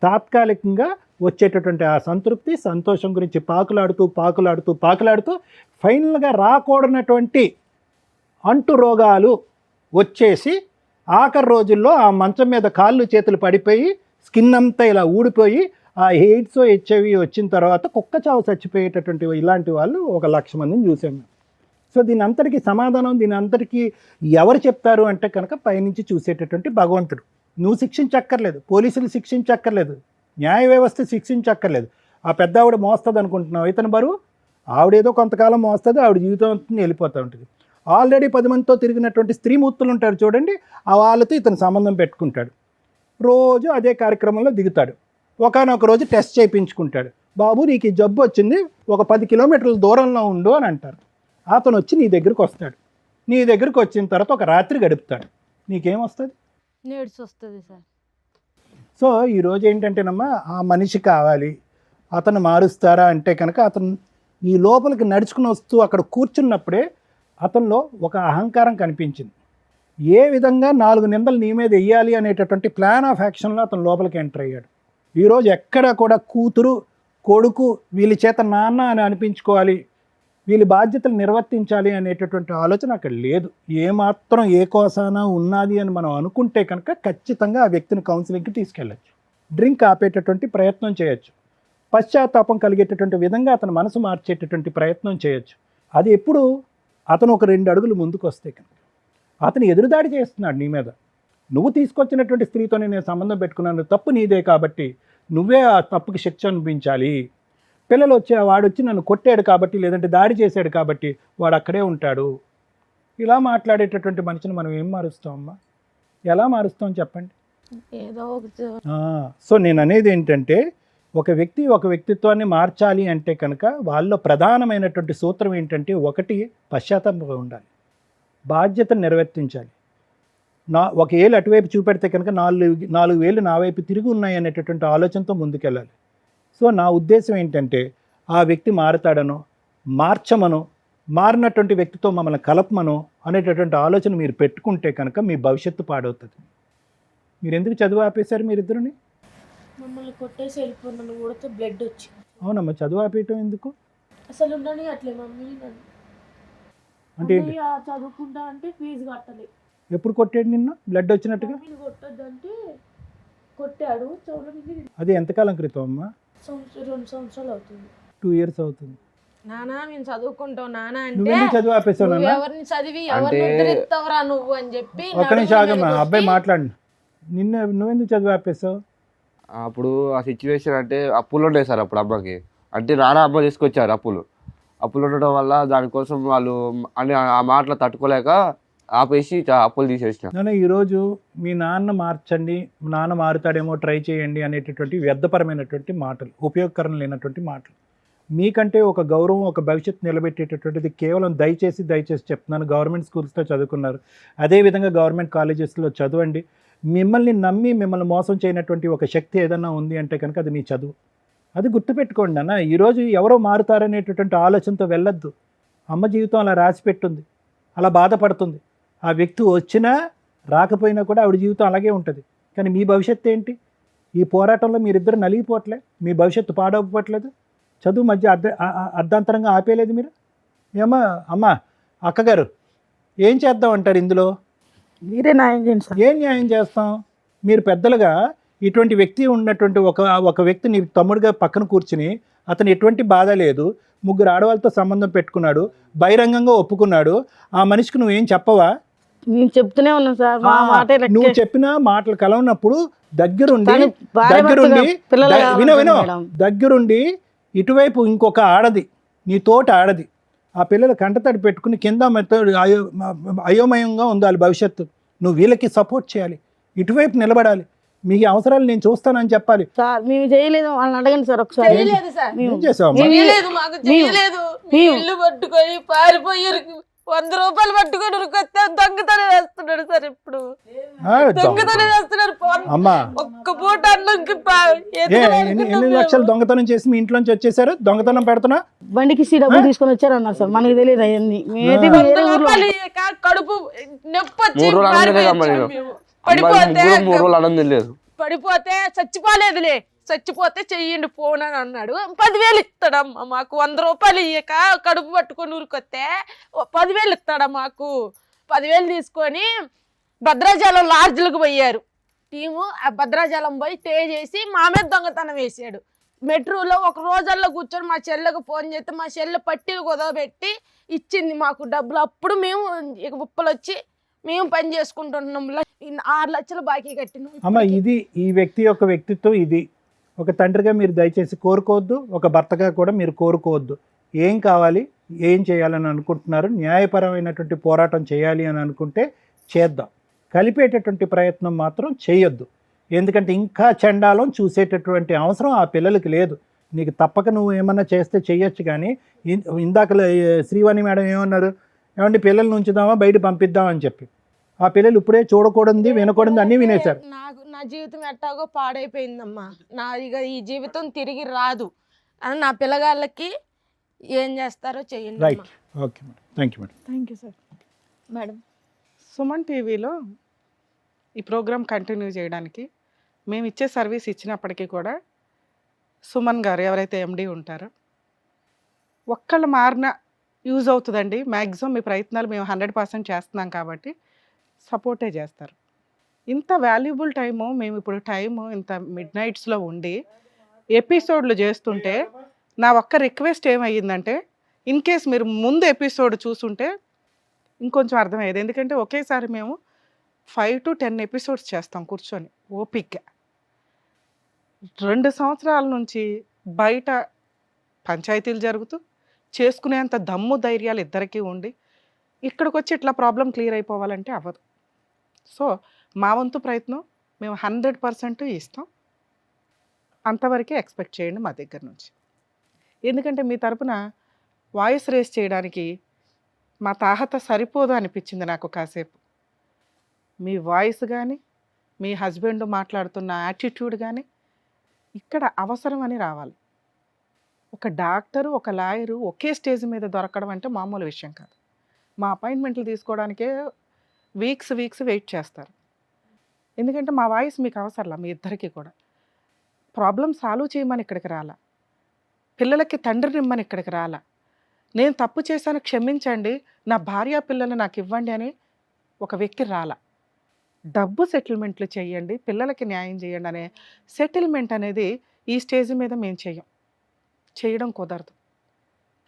తాత్కాలికంగా వచ్చేటటువంటి ఆ సంతృప్తి, సంతోషం గురించి పాకులాడుతూ ఫైనల్గా రాకూడనటువంటి అంటు రోగాలు వచ్చేసి ఆఖరి రోజుల్లో ఆ మంచం మీద కాళ్ళు చేతులు పడిపోయి స్కిన్ అంతా ఇలా ఊడిపోయి ఆ ఎయిడ్స్ HIV వచ్చిన తర్వాత కుక్క చావు చచ్చిపోయేటటువంటి ఇలాంటి వాళ్ళు 1,00,000 మందిని చూసాం. సో దీని అంతటికీ సమాధానం, దీని అంతటికీ ఎవరు చెప్తారు అంటే కనుక పైనుంచి చూసేటటువంటి భగవంతుడు. నువ్వు శిక్షించక్కర్లేదు, పోలీసులు శిక్షించక్కర్లేదు, న్యాయ వ్యవస్థ శిక్షించక్కర్లేదు. ఆ పెద్ద ఆవిడ మోస్తుంది అనుకుంటున్నావు, ఇతను బరువు ఆవిడేదో కొంతకాలం మోస్తుంది, ఆవిడ జీవితం అంతా వెళ్ళిపోతూ ఉంటుంది. ఆల్రెడీ 10 మందితో తిరిగినటువంటి స్త్రీమూర్తులు ఉంటారు చూడండి, ఆ వాళ్ళతో ఇతను సంబంధం పెట్టుకుంటాడు. రోజు అదే కార్యక్రమంలో దిగుతాడు. ఒకనొక రోజు టెస్ట్ చేయించుకుంటాడు. బాబు నీకు ఈ జబ్బు వచ్చింది, ఒక 10 కిలోమీటర్ల దూరంలో ఉండు అని అంటారు. అతను వచ్చి నీ దగ్గరికి వస్తాడు. నీ దగ్గరికి వచ్చిన తర్వాత ఒక రాత్రి గడుపుతాడు. నీకేం వస్తుంది? నేడ్స్ వస్తుంది సార్. సో ఈరోజు ఏంటంటేనమ్మా, ఆ మనిషి కావాలి, అతను మారుస్తారా అంటే కనుక అతను ఈ లోపలికి నడుచుకుని వస్తూ అక్కడ కూర్చున్నప్పుడే అతనిలో ఒక అహంకారం కనిపించింది. ఏ విధంగా 4 నిందలు నీ మీద వెయ్యాలి అనేటటువంటి ప్లాన్ ఆఫ్ యాక్షన్లో అతను లోపలికి ఎంటర్ అయ్యాడు. ఈరోజు ఎక్కడ కూడా కూతురు కొడుకు వీళ్ళ చేత నాన్న అని అనిపించుకోవాలి, వీళ్ళ బాధ్యతలు నిర్వర్తించాలి అనేటటువంటి ఆలోచన అక్కడ లేదు. ఏమాత్రం ఏ కోసానా ఉన్నది అని మనం అనుకుంటే కనుక ఖచ్చితంగా ఆ వ్యక్తిని కౌన్సిలింగ్కి తీసుకెళ్ళచ్చు, డ్రింక్ ఆపేటటువంటి ప్రయత్నం చేయొచ్చు, పశ్చాత్తాపం కలిగేటటువంటి విధంగా అతను మనసు మార్చేటటువంటి ప్రయత్నం చేయొచ్చు. అది ఎప్పుడు అతను ఒక 2 అడుగులు ముందుకు వస్తే కనుక. అతను ఎదురుదాడి చేస్తున్నాడు నీ మీద. నువ్వు తీసుకొచ్చినటువంటి స్త్రీతోనే నేను సంబంధం పెట్టుకున్నాను, తప్పు నీదే కాబట్టి నువ్వే ఆ తప్పుకి శిక్ష అనిపించాలి. పిల్లలు వాడొచ్చి నన్ను కొట్టాడు కాబట్టి, లేదంటే దాడి చేశాడు కాబట్టి వాడు అక్కడే ఉంటాడు. ఇలా మాట్లాడేటటువంటి మనిషిని మనం ఏం మారుస్తామమ్మా? ఎలా మారుస్తాం చెప్పండి? ఏదో సో నేను అనేది ఏంటంటే, ఒక వ్యక్తిత్వాన్ని మార్చాలి అంటే కనుక వాళ్ళలో ప్రధానమైనటువంటి సూత్రం ఏంటంటే, 1 పశ్చాత్తాపం ఉండాలి, బాధ్యతను నిర్వర్తించాలి. ఒక ఏళ్ళు అటువైపు చూపెడితే కనుక 4 వేలు నా వైపు తిరిగి ఉన్నాయి అనేటటువంటి ఆలోచనతో ముందుకెళ్ళాలి. సో నా ఉద్దేశం ఏంటంటే, ఆ వ్యక్తి మారతాడనో మార్చమనో మారినటువంటి వ్యక్తితో మమ్మల్ని కలపమనో అనేటటువంటి ఆలోచన మీరు పెట్టుకుంటే కనుక మీ భవిష్యత్తు పాడవుతుంది. మీరు ఎందుకు చదువు ఆపేశారు మీరిద్దరుని? మమ్మల్ని కొట్టేసి వెళ్ళిపోయినాను, కొడితే బ్లడ్ వచ్చింది. అవునమ్మా, చదువు ఆపేయటం ఎందుకు? అసలు ఉండని అట్లే మమ్మీ నన్ను. అంటే ఏంటి? అన్నయ్య చదువుకుంటా అంటే ఫీజు కట్టలే. ఎప్పుడు కొట్టాడు నిన్ను బ్లడ్ వచ్చినట్టుగా? మమ్మీని కొట్టొద్దంటే కొట్టాడు. చెవుల మీద అది ఎంతకాలం క్రితం అమ్మా? 2 సంవత్సరాలు అవుతుంది. 2 years అవుతుంది. నానా మేము చదువుకుంటాం నానా అంటే నువ్వెందుకు చదువు ఆపేసావు నువ్వు నాన్న? ఎవరిని చదివి ఎవరిని అంటే- ఉద్ధరిస్తావురా నువ్వు అని చెప్పి ఒక్క నిమిషం ఆగమ్మా, అబ్బాయి మాట్లాడు. నువ్వెందుకు చదువు ఆపేసావు? అప్పుడు ఆ సిచ్యువేషన్ అంటే అప్పులు ఉండే సార్ అప్పుడు అమ్మకి. అంటే నాన్న అమ్మ తీసుకొచ్చారు అప్పులు ఉండడం వల్ల దానికోసం వాళ్ళు అని ఆ మాటలు తట్టుకోలేక ఆపేసి అప్పులు తీసేసిన. నాన్న ఈరోజు మీ నాన్న మార్చండి, నాన్న మారుతాడేమో ట్రై చేయండి అనేటటువంటి వ్యర్థపరమైనటువంటి మాటలు, ఉపయోగకరం లేనటువంటి మాటలు. మీకంటే ఒక గౌరవం, ఒక భవిష్యత్తు నిలబెట్టేటటువంటిది కేవలం దయచేసి చెప్తున్నాను, గవర్నమెంట్ స్కూల్స్లో చదువుకున్నారు, అదేవిధంగా గవర్నమెంట్ కాలేజెస్లో చదవండి. మిమ్మల్ని నమ్మి మిమ్మల్ని మోసం చేయనటువంటి ఒక శక్తి ఏదన్నా ఉంది అంటే కనుక అది మీ చదువు. అది గుర్తుపెట్టుకోండి అన్న. ఈరోజు ఎవరో మారుతారనేటటువంటి ఆలోచనతో వెళ్ళొద్దు. అమ్మ జీవితం అలా రాసిపెట్టుంది, అలా బాధపడుతుంది. ఆ వ్యక్తి వచ్చినా రాకపోయినా కూడా ఆవిడ జీవితం అలాగే ఉంటుంది. కానీ మీ భవిష్యత్తు ఏంటి? ఈ పోరాటంలో మీరిద్దరు నలిగిపోవట్లే, మీ భవిష్యత్తు పాడవట్లేదు, చదువు మధ్య అర్ధాంతరంగా ఆపేయలేదు మీరు. ఏమా అమ్మ, అక్కగారు ఏం చేద్దాం అంటారు ఇందులో? మీరే న్యాయం చేయండి సార్. ఏం న్యాయం చేస్తాం? మీరు పెద్దలుగా ఇటువంటి వ్యక్తి ఉన్నటువంటి ఒక వ్యక్తిని తమ్ముడిగా పక్కన కూర్చుని, అతను ఎటువంటి బాధ లేదు, 3 ఆడవాళ్ళతో సంబంధం పెట్టుకున్నాడు, బహిరంగంగా ఒప్పుకున్నాడు, ఆ మనిషికి నువ్వేం చెప్పవా? మేము చెప్తూనే ఉన్నాం సార్, మా మాట నువ్వు చెప్పిన మాటలు కలవనప్పుడు దగ్గరుండి తను భార్య దగ్గరుండి భర్తగా పిల్లలు వినో కావాలి మేడం. దగ్గరుండి ఇటువైపు ఇంకొక ఆడది, నీ తోట ఆడది, ఆ పిల్లలు కంటతడి పెట్టుకుని కింద అయోమయంగా ఉంది వాళ్ళ భవిష్యత్తు. నువ్వు వీళ్ళకి సపోర్ట్ చేయాలి, ఇటువైపు నిలబడాలి, మీ అవసరాలు నేను చూస్తానని చెప్పాలి. సార్ మేము చేయలేదు, వాళ్ళని అడగండి సార్ ఒకసారి. చేయలేదు సార్, ఏం చేసావమ్మా? చేయలేదు, మాకు చేయలేదు. మీ ఇల్లు పట్టుకొని పారిపోయి 100 రూపాయలు పట్టుకొని ఉరికొస్తే దొంగతనం వేస్తున్నాడు సార్. ఇప్పుడు దొంగతనం వేస్తున్నారు. అమ్మా ఒక్క పూట అన్నంకి ఎన్ని లక్షలు దొంగతనం చేసి మీ ఇంట్లోంచి వచ్చేసారు? దొంగతనం పెడుతున్నా బండికి డబ్బులు తీసుకొని వచ్చారు అన్నారు సార్, మనకి తెలియదు అవన్నీ. మేమైతే వేరే ఊర్లో కడుపు నొప్పి వచ్చి 3 రోజులు అన్నం తినలేదమ్మా నేను. పడిపోతే 3 రోజులు అన్నం తినలేదు. పడిపోతే చచ్చిపోలేదులే, చచ్చిపోతే చెయ్యండి ఫోన్ అని అన్నాడు. 10,000 ఇస్తాడమ్మా మాకు. 100 రూపాయలు ఇయ్యక కడుపు పట్టుకొని ఊరికొస్తే 10,000 ఇస్తాడా మాకు. 10,000 తీసుకొని భద్రాచలం లాడ్జ్లకు పోయారు టీము. ఆ భద్రాచలం పోయి స్టే చేసి మా మీద దొంగతనం వేసాడు. మెట్రోలో ఒక రోజల్లో కూర్చొని మా చెల్లెకు ఫోన్ చేస్తే మా చెల్లె పట్టీలు కుదవబెట్టి ఇచ్చింది మాకు డబ్బులు. అప్పుడు మేము ఇక ఉప్పలు వచ్చి మేము పని చేసుకుంటున్నాం. 6 లక్షలు బాకీ కట్టినాం. అమ్మ ఇది ఈ వ్యక్తి యొక్క వ్యక్తిత్వం ఇది. ఒక తండ్రిగా మీరు దయచేసి కోరుకోవద్దు, ఒక భర్తగా కూడా మీరు కోరుకోవద్దు. ఏం కావాలి, ఏం చేయాలని అనుకుంటున్నారు, న్యాయపరమైనటువంటి పోరాటం చేయాలి అని అనుకుంటే చేద్దాం, కలిపేటటువంటి ప్రయత్నం మాత్రం చేయొద్దు. ఎందుకంటే ఇంకా చండాలం చూసేటటువంటి అవసరం ఆ పిల్లలకి లేదు. నీకు తప్పక నువ్వు ఏమన్నా చేస్తే చేయొచ్చు, కానీ ఇందాక శ్రీవాణి మేడం ఏమన్నారు, ఏమంటే పిల్లల్ని ఉంచుదామా బయట పంపిద్దామని చెప్పి, ఆ పిల్లలు ఇప్పుడే చూడకూడదు వినకూడదు అన్నీ వినేశారు. నా జీవితం ఎట్టాగో పాడైపోయిందమ్మా. నా ఇక ఈ జీవితం తిరిగి రాదు అని నా పిల్లగాళ్ళకి ఏం చేస్తారో చేయండి. Right, okay madam, thank you madam. Thank you sir. Madam, Suman టీవీలో ఈ ప్రోగ్రామ్ కంటిన్యూ చేయడానికి మేము ఇచ్చే సర్వీస్ ఇచ్చినప్పటికీ కూడా సుమన్ గారు ఎవరైతే ఎండి ఉంటారో ఒక్కళ్ళు మారిన యూజ్ అవుతుందండి. మ్యాక్సిమం మీ ప్రయత్నాలు మేము 100% చేస్తున్నాం కాబట్టి సపోర్టే చేస్తారు. ఇంత వాల్యుబుల్ టైము మేము ఇప్పుడు ఇంత మిడ్ నైట్స్లో ఉండి ఎపిసోడ్లు చేస్తుంటే నా ఒక్క రిక్వెస్ట్ ఏమయ్యిందంటే, ఇన్ కేస్ మీరు ముందు ఎపిసోడ్ చూసుంటే ఇంకొంచెం అర్థమయ్యేది. ఎందుకంటే ఒకేసారి మేము 5 to 10 ఎపిసోడ్స్ చేస్తాం కూర్చొని ఓపిక్గా. 2 సంవత్సరాల నుంచి బయట పంచాయతీలు జరుగుతూ చేసుకునేంత దమ్ము ధైర్యాలు ఇద్దరికీ ఉండి ఇక్కడికి వచ్చి ఇట్లా ప్రాబ్లం క్లియర్ అయిపోవాలంటే అవ్వదు. సో మా వంతు ప్రయత్నం మేము 100% ఇస్తాం. అంతవరకే ఎక్స్పెక్ట్ చేయండి మా దగ్గర నుంచి. ఎందుకంటే మీ తరపున వాయిస్ రేస్ చేయడానికి మా తాహత సరిపోదు అనిపించింది నాకు కాసేపు. మీ వాయిస్ కానీ, మీ హస్బెండ్ మాట్లాడుతున్న యాటిట్యూడ్ కానీ ఇక్కడ అవసరం అని రావాలి. ఒక డాక్టరు, ఒక లాయరు ఒకే స్టేజ్ మీద దొరకడం అంటే మామూలు విషయం కాదు. మా అపాయింట్మెంట్లు తీసుకోవడానికే వీక్స్ వెయిట్ చేస్తారు. ఎందుకంటే మా వాయిస్ మీకు అవసరంలా. మీ ఇద్దరికీ కూడా ప్రాబ్లం సాల్వ్ చేయమని ఇక్కడికి రాలా, పిల్లలకి తండ్రిని ఇమ్మని ఇక్కడికి రాలా. నేను తప్పు చేశాను క్షమించండి, నా భార్య పిల్లలు నాకు ఇవ్వండి అని ఒక వ్యక్తి రాలా. డబ్బు సెటిల్మెంట్లు చేయండి, పిల్లలకి న్యాయం చేయండి అనే సెటిల్మెంట్ అనేది ఈ స్టేజ్ మీద మేము చేయడం కుదరదు.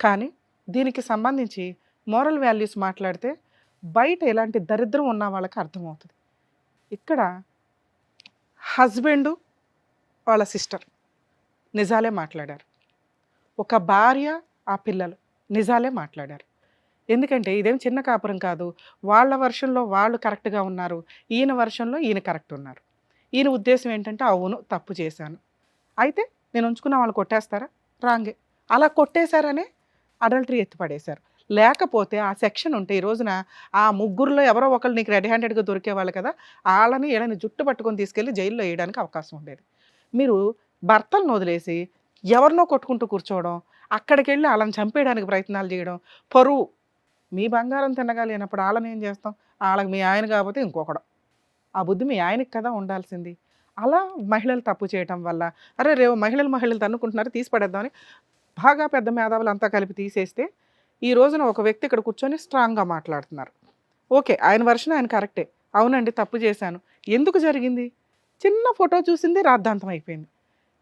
కానీ దీనికి సంబంధించి మోరల్ వాల్యూస్ మాట్లాడితే బయట ఎలాంటి దరిద్రం ఉన్న వాళ్ళకి అర్థమవుతుంది. ఇక్కడ హస్బెండు వాళ్ళ సిస్టర్ నిజాలే మాట్లాడారు, ఒక భార్య ఆ పిల్లలు నిజాలే మాట్లాడారు. ఎందుకంటే ఇదేం చిన్న కాపురం కాదు. వాళ్ళ వర్షంలో వాళ్ళు కరెక్ట్గా ఉన్నారు, ఈయన వర్షంలో ఈయన కరెక్ట్ ఉన్నారు. ఈయన ఉద్దేశం ఏంటంటే అవును తప్పు చేశాను, అయితే నేను ఉంచుకున్న వాళ్ళు కొట్టేస్తారా, రాంగే. అలా కొట్టేశారనే అడల్టరీ ఎత్తిపడేశారు. లేకపోతే ఆ సెక్షన్ ఉంటే ఈ రోజున ఆ ముగ్గురులో ఎవరో ఒకరు నీకు రెడీ హ్యాండెడ్గా దొరికేవాళ్ళు కదా, వాళ్ళని వీళ్ళని జుట్టు పట్టుకొని తీసుకెళ్ళి జైల్లో వేయడానికి అవకాశం ఉండేది. మీరు భర్తలను వదిలేసి ఎవరినో కొట్టుకుంటూ కూర్చోవడం, అక్కడికి వెళ్ళి వాళ్ళని చంపేయడానికి ప్రయత్నాలు చేయడం, పరువు. మీ బంగారం తినగా లేనప్పుడు వాళ్ళని ఏం చేస్తాం, వాళ్ళకి మీ ఆయన కాకపోతే ఇంకొకడు. ఆ బుద్ధి మీ ఆయనకి కదా ఉండాల్సింది. అలా మహిళలు తప్పు చేయటం వల్ల అరే రేవు మహిళలు తన్నుకుంటున్నారు తీసి పడేద్దామని బాగా పెద్ద మేధావులు అంతా కలిపి తీసేస్తే ఈ రోజున ఒక వ్యక్తి ఇక్కడ కూర్చొని స్ట్రాంగ్గా మాట్లాడుతున్నారు. ఓకే, ఆయన వర్షన్ ఆయన కరెక్టే, అవునండి తప్పు చేశాను. ఎందుకు జరిగింది? చిన్న ఫోటో చూసింది రాద్ధాంతం అయిపోయింది.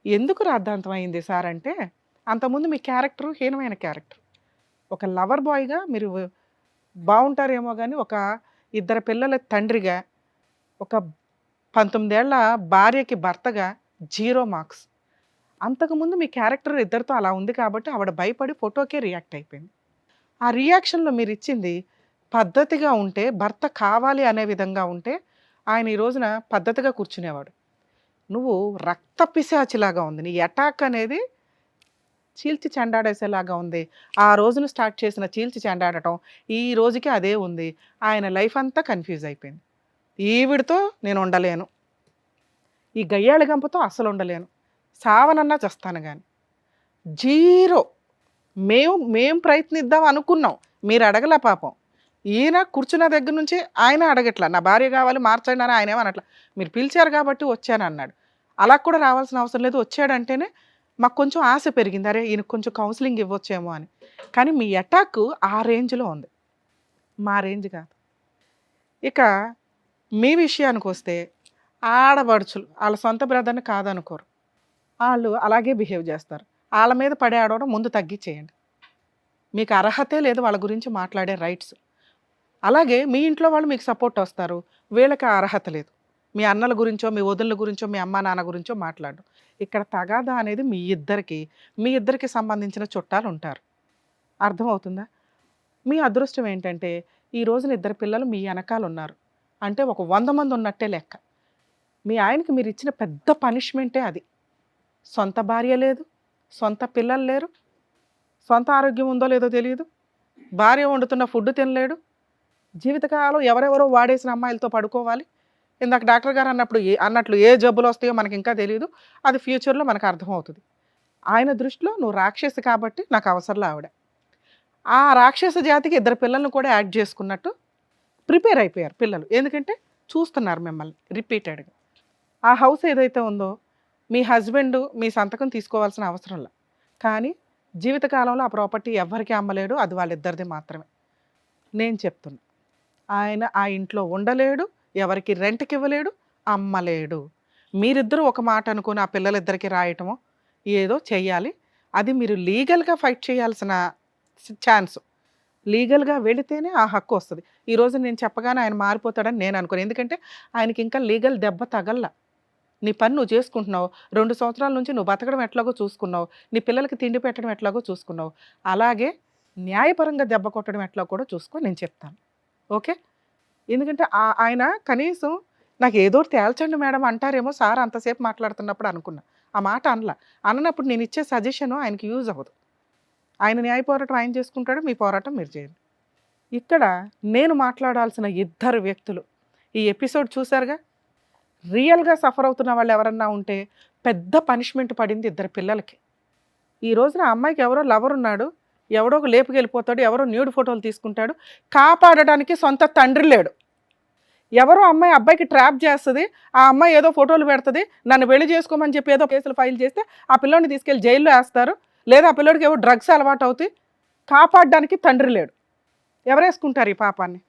ఎందుకు రాద్ధాంతం అయింది సార్ అంటే, అంతకుముందు మీ క్యారెక్టర్ హీనమైన క్యారెక్టర్. ఒక లవర్ బాయ్గా మీరు బాగుంటారేమో కానీ ఒక ఇద్దరు పిల్లల తండ్రిగా, ఒక 19 ఏళ్ల భార్యకి భర్తగా 0 మార్క్స్. అంతకుముందు మీ క్యారెక్టర్ ఇద్దరితో అలా ఉంది కాబట్టి ఆవిడ భయపడి ఫోటోకే రియాక్ట్ అయిపోయింది. ఆ రియాక్షన్లో మీరు ఇచ్చింది పద్ధతిగా ఉంటే, భర్త కావాలి అనే విధంగా ఉంటే ఆయన ఈ రోజున పద్ధతిగా కూర్చునేవాడు. నువ్వు రక్త పిశాచిలాగా ఉంది, నీ అటాక్ అనేది చీల్చి చెండాడేసేలాగా ఉంది. ఆ రోజున స్టార్ట్ చేసిన చీల్చి చెండాడటం ఈ రోజుకి అదే ఉంది. ఆయన లైఫ్ అంతా కన్ఫ్యూజ్ అయిపోయింది. ఈవిడితో నేను ఉండలేను, ఈ గయ్యాళి గంపతో అస్సలు ఉండలేను, సావనన్నా చస్తాను కానీ 0. మేము ప్రయత్నిద్దాం అనుకున్నాం, మీరు అడగల పాపం. ఈయన కూర్చున్న దగ్గర నుంచి ఆయన అడగట్లా, నా భార్య కావాలి మార్చండి అని ఆయన ఏమనట్లా, మీరు పిలిచారు కాబట్టి వచ్చాను అన్నాడు. అలా కూడా రావాల్సిన అవసరం లేదు, వచ్చాడంటేనే మాకు కొంచెం ఆశ పెరిగింది, అరే ఈయనకు కొంచెం కౌన్సిలింగ్ ఇవ్వచ్చేమో అని. కానీ మీ అటాక్ ఆ రేంజ్లో ఉంది, మా రేంజ్ కాదు. ఇక మీ విషయానికి వస్తే ఆడబడుచులు వాళ్ళ సొంత బ్రదర్ని కాదనుకోరు, వాళ్ళు అలాగే బిహేవ్ చేస్తారు. వాళ్ళ మీద పడే ఆడవడం ముందు తగ్గించేయండి. మీకు అర్హతే లేదు వాళ్ళ గురించి మాట్లాడే రైట్స్. అలాగే మీ ఇంట్లో వాళ్ళు మీకు సపోర్ట్ వస్తారు, వీళ్ళకి ఆ అర్హత లేదు. మీ అన్నల గురించో మీ వదినల గురించో మీ అమ్మా నాన్న గురించో మాట్లాడడం. ఇక్కడ తగాదా అనేది మీ ఇద్దరికి సంబంధించిన చుట్టాలు ఉంటారు. అర్థమవుతుందా? మీ అదృష్టం ఏంటంటే ఈ రోజున 2 పిల్లలు మీ వెనకాల ఉన్నారు అంటే ఒక 100 మంది ఉన్నట్టే లెక్క. మీ ఆయనకి మీరు ఇచ్చిన పెద్ద పనిష్మెంటే అది. సొంత భార్య లేదు, సొంత పిల్లలు లేరు, సొంత ఆరోగ్యం ఉందో లేదో తెలియదు, భార్య వండుతున్న ఫుడ్ తినలేడు, జీవితకాలం ఎవరెవరో వాడేసిన అమ్మాయిలతో పడుకోవాలి. ఇందాక డాక్టర్ గారు అన్నట్లు ఏ జబ్బులు వస్తాయో మనకి ఇంకా తెలియదు, అది ఫ్యూచర్లో మనకు అర్థమవుతుంది. ఆయన దృష్టిలో నువ్వు రాక్షసి కాబట్టి నాకు అవసరంలో ఆవిడ. ఆ రాక్షస జాతికి 2 పిల్లలను కూడా యాడ్ చేసుకున్నట్టు ప్రిపేర్ అయిపోయారు పిల్లలు. ఎందుకంటే చూస్తున్నారు మిమ్మల్ని రిపీటెడ్గా. ఆ హౌస్ ఏదైతే ఉందో మీ హస్బెండ్ మీ సంతకం తీసుకోవాల్సిన అవసరంలా, కానీ జీవితకాలంలో ఆ ప్రాపర్టీ ఎవరికి అమ్మలేడు, అది వాళ్ళిద్దరిది మాత్రమే. నేను చెప్తున్నా, ఆయన ఆ ఇంట్లో ఉండలేడు, ఎవరికి రెంట్కి ఇవ్వలేడు, అమ్మలేడు. మీరిద్దరూ ఒక మాట అనుకుని ఆ పిల్లలిద్దరికి రాయటమో ఏదో చెయ్యాలి. అది మీరు లీగల్గా ఫైట్ చేయాల్సిన ఛాన్స్. లీగల్గా వెళితేనే ఆ హక్కు వస్తుంది. ఈరోజు నేను చెప్పగానే ఆయన మారిపోతాడని నేను అనుకోను. ఎందుకంటే ఆయనకి ఇంకా లీగల్ దెబ్బ తగల్లా. నీ పని నువ్వు చేసుకుంటున్నావు, 2 సంవత్సరాల నుంచి నువ్వు బతకడం ఎట్లాగో చూసుకున్నావు, నీ పిల్లలకి తిండి పెట్టడం ఎట్లాగో చూసుకున్నావు, అలాగే న్యాయపరంగా దెబ్బ కొట్టడం ఎట్లా కూడా చూసుకో, నేను చెప్తాను. ఓకే? ఎందుకంటే ఆయన కనీసం నాకు ఏదో తేల్చండి మేడం అంటారేమో సార్ అంతసేపు మాట్లాడుతున్నప్పుడు అనుకున్నా. ఆ మాట అన్నప్పుడు నేను ఇచ్చే సజెషను ఆయనకి యూజ్ అవ్వదు. ఆయన న్యాయ పోరాటం ఆయన చేసుకుంటాడు, మీ పోరాటం మీరు చేయండి. ఇక్కడ నేను మాట్లాడాల్సిన 2 వ్యక్తులు ఈ ఎపిసోడ్ చూసారుగా. రియల్గా సఫర్ అవుతున్న వాళ్ళు ఎవరన్నా ఉంటే పెద్ద పనిష్మెంట్ పడింది 2 పిల్లలకి. ఈ రోజున అమ్మాయికి ఎవరో లవర్ ఉన్నాడు, ఎవడో ఒక లేపుకెళ్ళిపోతాడు, ఎవరో న్యూడ్ ఫోటోలు తీసుకుంటాడు, కాపాడడానికి సొంత తండ్రి లేడు. ఎవరో అమ్మాయి అబ్బాయికి ట్రాప్ చేస్తుంది, ఆ అమ్మాయి ఏదో ఫోటోలు పెడుతుంది, నన్ను పెళ్లి చేసుకోమని చెప్పి ఏదో కేసులు ఫైల్ చేస్తే ఆ పిల్లోడిని తీసుకెళ్ళి జైల్లో వేస్తారు, లేదా ఆ పిల్లోడికి ఏవో డ్రగ్స్ అలవాటు అవుతాయి. కాపాడడానికి తండ్రి లేడు. ఎవరేసుకుంటారు ఈ పాపాన్ని?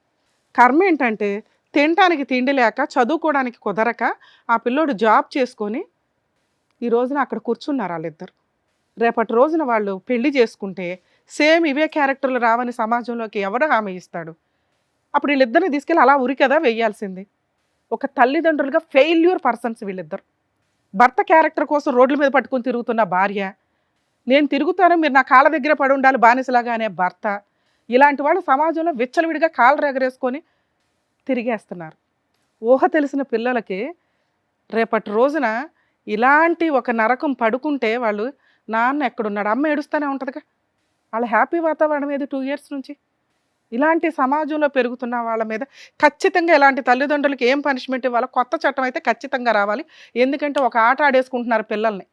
కర్మ ఏంటంటే తినటానికి తిండి లేక, చదువుకోవడానికి కుదరక ఆ పిల్లోడు జాబ్ చేసుకొని ఈ రోజున అక్కడ కూర్చున్నారు వాళ్ళిద్దరు. రేపటి రోజున వాళ్ళు పెళ్లి చేసుకుంటే సేమ్ ఇవే క్యారెక్టర్లు రావని సమాజంలోకి ఎవడు హామీ ఇస్తాడు? అప్పుడు వీళ్ళిద్దరిని తీసుకెళ్ళి అలా ఉరి కదా వెయ్యాల్సింది. ఒక తల్లిదండ్రులుగా ఫెయిల్యూర్ పర్సన్స్ వీళ్ళిద్దరు. భర్త క్యారెక్టర్ కోసం రోడ్ల మీద పట్టుకొని తిరుగుతున్న భార్య, నేను తిరుగుతాను మీరు నా కాళ్ళ దగ్గర పడి ఉండాలి బానిసలాగా అనే భర్త, ఇలాంటి వాళ్ళు సమాజంలో విచ్చలవిడిగా కాళ్ళు రెగరేసుకొని తిరిగేస్తున్నారు. ఊహ తెలిసిన పిల్లలకి రేపటి రోజున ఇలాంటి ఒక నరకం పడుకుంటే వాళ్ళు నాన్న ఎక్కడున్నాడు, అమ్మ ఏడుస్తూనే ఉంటుందిగా. వాళ్ళ హ్యాపీ వాతావరణం ఏది 2 years నుంచి? ఇలాంటి సమాజంలో పెరుగుతున్న వాళ్ళ మీద ఖచ్చితంగా ఇలాంటి తల్లిదండ్రులకి ఏం పనిష్మెంట్ ఇవ్వాలో కొత్త చట్టం అయితే ఖచ్చితంగా రావాలి. ఎందుకంటే ఒక ఆట ఆడేసుకుంటున్నారు పిల్లల్ని.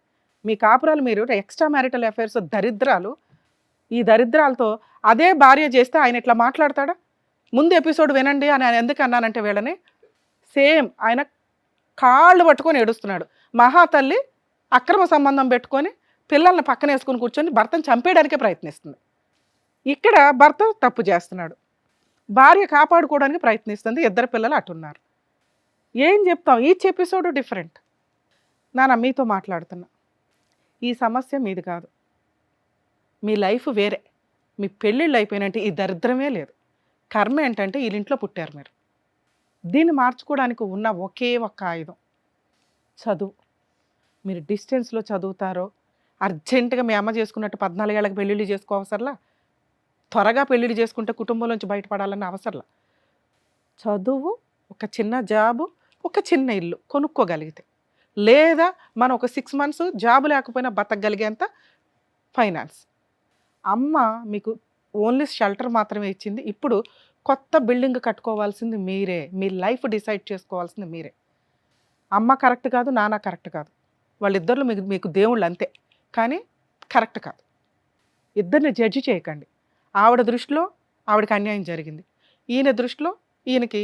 మీ కాపురాలు మీరు ఎక్స్ట్రా మ్యారిటల్ అఫైర్స్ దరిద్రాలు. ఈ దరిద్రాలతో అదే భార్య చేస్తే ఆయన ఇట్లా మాట్లాడతాడా? ముందు ఎపిసోడ్ వినండి అని ఆయన ఎందుకు అన్నానంటే వీళ్ళని సేమ్ ఆయన కాళ్ళు పట్టుకొని ఏడుస్తున్నాడు. మహాతల్లి అక్రమ సంబంధం పెట్టుకొని పిల్లల్ని పక్కన వేసుకొని కూర్చొని భర్తను చంపేయడానికే ప్రయత్నిస్తుంది. ఇక్కడ భర్త తప్పు చేస్తున్నాడు, భార్య కాపాడుకోవడానికి ప్రయత్నిస్తుంది, ఇద్దరు పిల్లలు అటున్నారు. ఏం చెప్తాం? Each episode different. నాన్న మీతో మాట్లాడుతున్నా, ఈ సమస్య మీది కాదు, మీ లైఫ్ వేరే. మీ పెళ్ళిళ్ళు అయిపోయినట్టు ఈ దరిద్రమే లేదు. కర్మ ఏంటంటే వీళ్ళింట్లో పుట్టారు మీరు. దీన్ని మార్చుకోవడానికి ఉన్న ఒకే ఒక్క ఆయుధం చదువు. మీరు డిస్టెన్స్లో చదువుతారో, అర్జెంటుగా మీ అమ్మ చేసుకున్నట్టు 14 ఏళ్ళకి పెళ్ళిళ్ళు చేసుకోవసరలా, త్వరగా పెళ్ళిళ్ళు చేసుకుంటే కుటుంబంలోంచి బయటపడాలన్న అవసరంలా. చదువు, ఒక చిన్న జాబు, ఒక చిన్న ఇల్లు కొనుక్కోగలిగితే, లేదా మనం ఒక 6 months జాబు లేకపోయినా బతకగలిగేంత ఫైనాన్స్. అమ్మ మీకు ఓన్లీ షెల్టర్ మాత్రమే ఇచ్చింది. ఇప్పుడు కొత్త బిల్డింగ్ కట్టుకోవాల్సింది మీరే. మీ లైఫ్ డిసైడ్ చేసుకోవాల్సింది మీరే. అమ్మ కరెక్ట్ కాదు, నాన్న కరెక్ట్ కాదు, వాళ్ళిద్దరు మీకు దేవుళ్ళు అంతే, కానీ కరెక్ట్ కాదు. ఇద్దరిని జడ్జి చేయకండి. ఆవిడ దృష్టిలో ఆవిడకి అన్యాయం జరిగింది, ఈయన దృష్టిలో ఈయనకి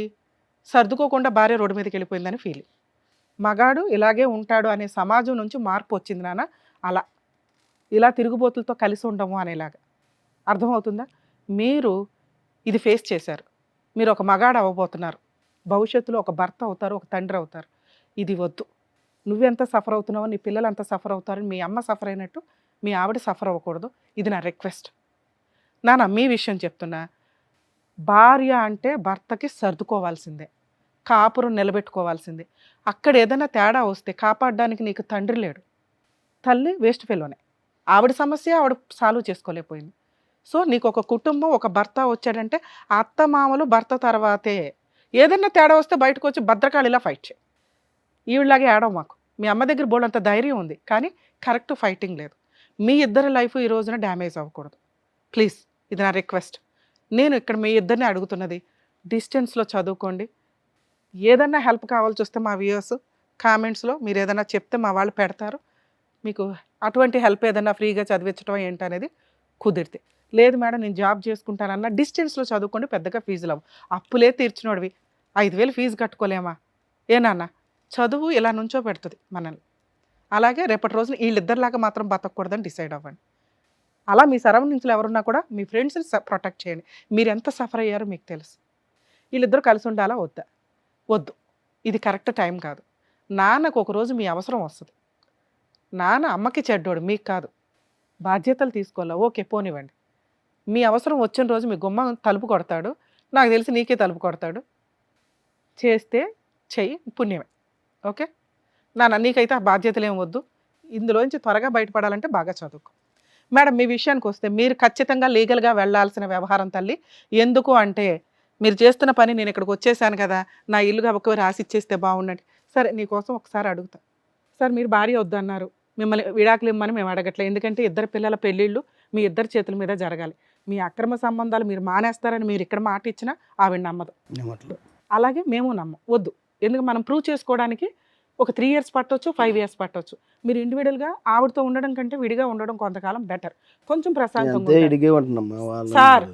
సర్దుకోకుండా భార్య రోడ్డు మీదకి వెళ్ళిపోయిందని ఫీలింగ్. మగాడు ఇలాగే ఉంటాడు అనే సమాజం నుంచి మార్పు వచ్చింది నాన్న. అలా ఇలా తిరుగుబోతులతో కలిసి ఉండము అనేలాగా. అర్థమవుతుందా? మీరు ఇది ఫేస్ చేశారు, మీరు ఒక మగాడు అవ్వబోతున్నారు, భవిష్యత్తులో ఒక భర్త అవుతారు, ఒక తండ్రి అవుతారు. ఇది వద్దు. నువ్వెంత సఫర్ అవుతున్నావో నీ పిల్లలు అంత సఫర్ అవుతారని మీ అమ్మ సఫర్ అయినట్టు మీ ఆవిడ సఫర్ అవ్వకూడదు. ఇది నా రిక్వెస్ట్. నాన్న మీ విషయం చెప్తున్నా, భార్య అంటే భర్తకి సర్దుకోవాల్సిందే, కాపురం నిలబెట్టుకోవాల్సిందే. అక్కడ ఏదైనా తేడా వస్తే కాపాడడానికి నీకు తండ్రి లేడు, తల్లి వేస్ట్ ఫెలోనే. ఆవిడ సమస్య ఆవిడ సాల్వ్ చేసుకోలేకపోయింది. సో నీకు ఒక కుటుంబం, ఒక భర్త వచ్చాడంటే అత్త మామలు భర్త తర్వాతే. ఏదైనా తేడా వస్తే బయటకు వచ్చి భద్రకాళిలా ఫైట్ చేయి. ఈవిడలాగే ఆడవు మాకు. మీ అమ్మ దగ్గర బోల్డంత ధైర్యం ఉంది, కానీ కరెక్ట్ ఫైటింగ్ లేదు. మీ ఇద్దరి లైఫ్ ఈ రోజున డ్యామేజ్ అవ్వకూడదు. ప్లీజ్, ఇది నా రిక్వెస్ట్. నేను ఇక్కడ మీ ఇద్దరిని అడుగుతున్నది, డిస్టెన్స్లో చదువుకోండి. ఏదన్నా హెల్ప్ కావాల్సి వస్తే మా వ్యూయర్స్ కామెంట్స్లో మీరు ఏదైనా చెప్తే మా వాళ్ళు పెడతారు. మీకు అటువంటి హెల్ప్ ఏదన్నా ఫ్రీగా చదివించడం ఏంటనేది కుదిరితే. లేదు మేడం నేను జాబ్ చేసుకుంటానన్న డిస్టెన్స్లో చదువుకోండి, పెద్దగా ఫీజులు అవ్వు. అప్పులే తీర్చినోడివి 5,000 ఫీజు కట్టుకోలేమా? ఏనాన్న, చదువు ఇలా నుంచో పెడుతుంది మనల్ని. అలాగే రేపటి రోజున వీళ్ళిద్దరిలాగా మాత్రం బతకూడదని డిసైడ్ అవ్వండి. అలా మీ సరౌండింగ్స్లో ఎవరున్నా కూడా మీ ఫ్రెండ్స్ని ప్రొటెక్ట్ చేయండి. మీరు ఎంత సఫర్ అయ్యారో మీకు తెలుసు. వీళ్ళిద్దరు కలిసి ఉండాలా వద్దా? వద్దు, ఇది కరెక్ట్ టైం కాదు. నాన్నకు ఒకరోజు మీ అవసరం వస్తుంది. నాన్న అమ్మకి చెడ్డోడు, మీకు కాదు. బాధ్యతలు తీసుకోవాలా? ఓకే పోనివ్వండి. మీ అవసరం వచ్చిన రోజు మీ గుమ్మ తలుపు కొడతాడు, నాకు తెలిసి నీకే తలుపు కొడతాడు. చేస్తే చెయ్యి, పుణ్యమే. ఓకే నాన్న, నీకైతే ఆ బాధ్యతలు ఏం వద్దు. ఇందులోంచి త్వరగా బయటపడాలంటే బాగా చదువుకో. మేడం మీ విషయానికి వస్తే, మీరు ఖచ్చితంగా లీగల్గా వెళ్ళాల్సిన వ్యవహారం తల్లి. ఎందుకు అంటే మీరు చేస్తున్న పని నేను ఇక్కడికి వచ్చేసాను కదా, నా ఇల్లుగా ఒక రాసి ఇచ్చేస్తే బాగుండండి. సరే నీకోసం ఒకసారి అడుగుతా. సార్ మీరు భార్య వద్దన్నారు, మిమ్మల్ని విడాకులు ఇమ్మని మేము అడగట్లేదు. ఎందుకంటే ఇద్దరు పిల్లల పెళ్ళిళ్ళు మీ ఇద్దరి చేతుల మీద జరగాలి. మీ అక్రమ సంబంధాలు మీరు మానేస్తారని మీరు ఇక్కడ మాట ఇచ్చినా ఆవిడ నమ్మదు, అలాగే మేము నమ్మం. వద్దు, ఎందుకు మనం ప్రూవ్ చేసుకోవడానికి ఒక 3 years పట్టవచ్చు, 5 years పట్టవచ్చు. మీరు ఇండివిడువల్గా ఆవిడతో ఉండడం కంటే విడిగా ఉండడం కొంతకాలం బెటర్. కొంచెం ప్రశాంతంగా సార్,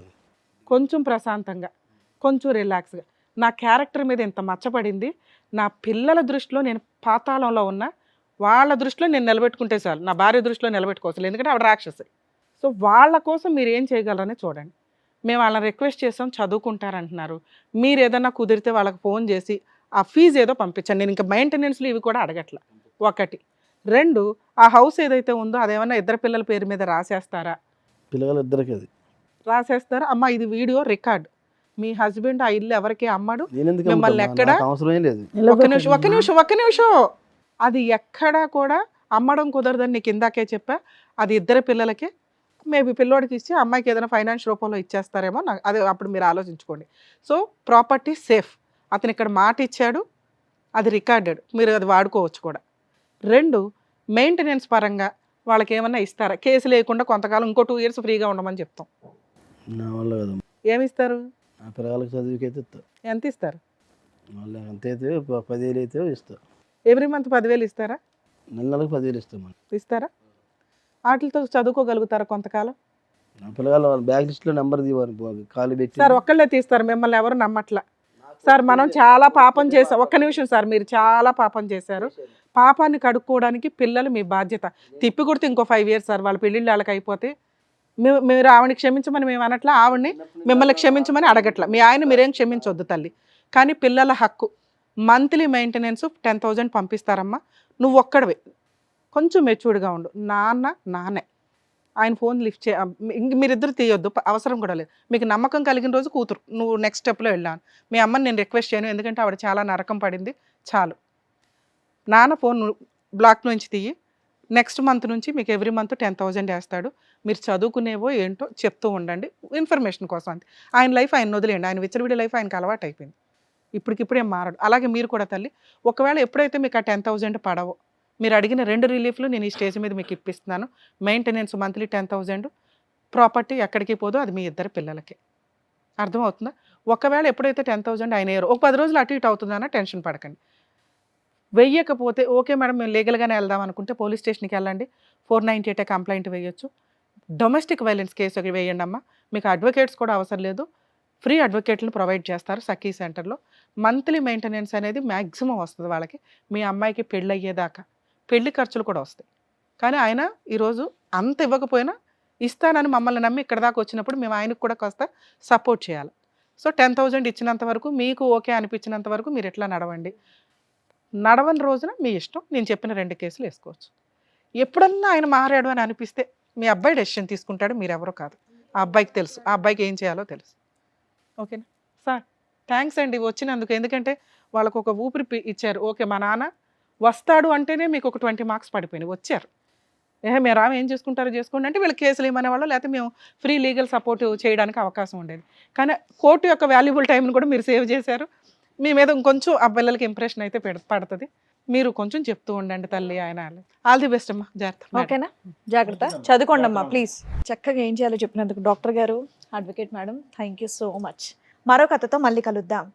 కొంచెం ప్రశాంతంగా, కొంచెం రిలాక్స్గా. నా క్యారెక్టర్ మీద ఎంత మచ్చపడింది, నా పిల్లల దృష్టిలో నేను పాతాళంలో ఉన్నా, వాళ్ళ దృష్టిలో నేను నిలబెట్టుకుంటే చాలు. నా భార్య దృష్టిలో నిలబెట్టుకోవచ్చు, ఎందుకంటే ఆవిడ రాక్షసి. సో సో వాళ్ళ కోసం మీరు ఏం చేయగలరని చూడండి. మేము వాళ్ళని రిక్వెస్ట్ చేసాం, చదువుకుంటారంటున్నారు. మీరు ఏదైనా కుదిరితే వాళ్ళకి ఫోన్ చేసి ఆ ఫీజు ఏదో పంపించండి. నేను ఇంకా మెయింటెనెన్స్లు ఇవి కూడా అడగట్ల. 1 2 ఆ హౌస్ ఏదైతే ఉందో అదేమన్నా ఇద్దరు పిల్లల పేరు మీద రాసేస్తారా? పిల్లలు ఇద్దరికి అది రాసేస్తారా? అమ్మ ఇది వీడియో రికార్డ్. మీ హస్బెండ్ ఆ ఇల్లు ఎవరికి అమ్మడు? నేను ఎందుకు మిమ్మల్ని అమ్ముతాను? ఎక్కడ నాకు అవసరమే లేదు. ఒక్క నిమిషం అది ఎక్కడా కూడా అమ్మడం కుదరదని నీకు ఇందాకే చెప్పా. అది ఇద్దరు పిల్లలకే. మేబీ పిల్లోడికి ఇచ్చి అమ్మాయికి ఏదైనా ఫైనాన్స్ రూపంలో ఇచ్చేస్తారేమో, నాకు అదే అప్పుడు మీరు ఆలోచించుకోండి. So property safe. అతను ఇక్కడ మాట ఇచ్చాడు, అది రికార్డెడ్, మీరు అది వాడుకోవచ్చు కూడా. 2 మెయింటెనెన్స్ పరంగా వాళ్ళకి ఏమన్నా ఇస్తారా? కేసు లేకుండా కొంతకాలం ఇంకో 2 years ఫ్రీగా ఉండమని చెప్తాం. నా వల్ల కదా. ఏమి ఇస్తారు? నా పిల్లలకి చదువుకైతే ఇస్తా. ఎంత ఇస్తారు? వాళ్ళు అంతైతే 10,000 అయితే ఇస్తా. ఎవ్రీ మంత్ 10,000 ఇస్తారా? నెలకు 10,000 ఇస్తాం. ఇస్తారా? వాటితో చదువుకోగలుగుతారా కొంతకాలం? నా పిల్లలు వాళ్ళ బ్యాగ్ లిస్ట్లో నెంబర్ దివాను ఖాళీ పెట్టి. సార్ ఒక్కళ్ళే తీస్తారు, మిమ్మల్ని ఎవరు నమ్మట్లా. సార్ మనం చాలా పాపం చేసాం. ఒక్క నిమిషం సార్, మీరు చాలా పాపం చేశారు. పాపాన్ని కడుక్కోవడానికి పిల్లలు మీ బాధ్యత. తిప్పి కొడితే ఇంకో 5 years సార్, వాళ్ళ పెళ్ళిళ్ళు వాళ్ళకి అయిపోతే మీరు ఆవిడని క్షమించమని మేము అనట్లా, ఆవిడని మిమ్మల్ని క్షమించమని అడగట్లా. మీ ఆయన మీరేం క్షమించొద్దు తల్లి. కానీ పిల్లల హక్కు మంత్లీ మెయింటెనెన్స్ 10,000 పంపిస్తారమ్మా. నువ్వు ఒక్కడవే కొంచెం మెచ్యూర్డ్గా ఉండు. నాన్నే ఆయన ఫోన్ లిఫ్ట్ మీరిద్దరు తీయొద్దు, అవసరం కూడా లేదు. మీకు నమ్మకం కలిగిన రోజు కూతురు నువ్వు నెక్స్ట్ స్టెప్లో వెళ్ళాను. మీ అమ్మని నేను రిక్వెస్ట్ చేయను, ఎందుకంటే ఆవిడ చాలా నరకం పడింది. చాలు, నాన్న ఫోన్ బ్లాక్ నుంచి తీయి. నెక్స్ట్ మంత్ నుంచి మీకు ఎవ్రీ మంత్ 10,000 వేస్తాడు. మీరు చదువుకునేవో ఏంటో చెప్తూ ఉండండి, ఇన్ఫర్మేషన్ కోసం అంతే. ఆయన లైఫ్ ఆయన వదిలేయండి. ఆయన విచ్చలవిడి లైఫ్ ఆయనకు అలవాటు అయిపోయింది. ఇప్పటికిప్పుడేం మారడు. అలాగే మీరు కూడా తల్లి, ఒకవేళ ఎప్పుడైతే మీకు ఆ 10,000 పడవో, మీరు అడిగిన 2 రిలీఫ్లు నేను ఈ స్టేజ్ మీద మీకు ఇప్పిస్తున్నాను. మెయింటెనెన్స్ మంత్లీ 10,000, ప్రాపర్టీ ఎక్కడికి పోదో అది మీ ఇద్దరు పిల్లలకి. అర్థమవుతుందా? ఒకవేళ ఎప్పుడైతే 10,000 ఆయన ఏరో ఒక 10 రోజులు అటు ఇటు అవుతుందన్న టెన్షన్ పడకండి. వెయ్యకపోతే ఓకే మేడం మేము లీగల్గానే వెళ్దాం అనుకుంటే పోలీస్ స్టేషన్కి వెళ్ళండి. 498 కంప్లైంట్ వేయొచ్చు. డొమెస్టిక్ వైలెన్స్ కేసు వేయండి అమ్మా. మీకు అడ్వకేట్స్ కూడా అవసరం లేదు, ఫ్రీ అడ్వకేట్లను ప్రొవైడ్ చేస్తారు సఖీ సెంటర్లో. మంత్లీ మెయింటెనెన్స్ అనేది మ్యాక్సిమం వస్తుంది వాళ్ళకి. మీ అమ్మాయికి పెళ్ళి అయ్యేదాకా పెళ్లి ఖర్చులు కూడా వస్తాయి. కానీ ఆయన ఈరోజు అంత ఇవ్వకపోయినా ఇస్తానని మమ్మల్ని నమ్మి ఇక్కడ దాకా వచ్చినప్పుడు మేము ఆయనకు కూడా కాస్త సపోర్ట్ చేయాలి. సో 10,000 ఇచ్చినంత వరకు, మీకు ఓకే అనిపించినంత వరకు మీరు ఎట్లా నడవండి. నడవని రోజున మీ ఇష్టం. నేను చెప్పిన 2 కేసులు వేసుకోవచ్చు. ఎప్పుడన్నా ఆయన మారాడు అని అనిపిస్తే మీ అబ్బాయి డెసిషన్ తీసుకుంటాడు, మీరెవరో కాదు. ఆ అబ్బాయికి తెలుసు, ఆ అబ్బాయికి ఏం చేయాలో తెలుసు. ఓకేనా సార్? థ్యాంక్స్ అండి వచ్చినందుకు. ఎందుకంటే వాళ్ళకు ఒక ఊపిరి ఇచ్చారు. ఓకే మా నాన్న వస్తాడు అంటేనే మీకు ఒక 20 మార్క్స్ పడిపోయినాయి. వచ్చారు, మీరు రాము ఏం చేసుకుంటారో చేసుకోండి అంటే వీళ్ళకి కేసులు ఏమనే వాళ్ళు, లేకపోతే మేము ఫ్రీ లీగల్ సపోర్ట్ చేయడానికి అవకాశం ఉండేది. కానీ కోర్టు యొక్క వాల్యుబుల్ టైంని కూడా మీరు సేవ్ చేశారు. మీ మీద ఇంకొంచెం ఆ పిల్లలకి ఇంప్రెషన్ అయితే పడుతుంది. మీరు కొంచెం చెప్తూ ఉండండి తల్లి. ఆయన ఆల్ ది బెస్ట్ అమ్మా, జాగ్రత్త. ఓకేనా? జాగ్రత్త, చదువుకోండి అమ్మా ప్లీజ్. చక్కగా ఏం చేయాలో చెప్పినందుకు డాక్టర్ గారు, advocate madam, thank you so much. మరో కథతో మళ్ళీ కలుద్దాం.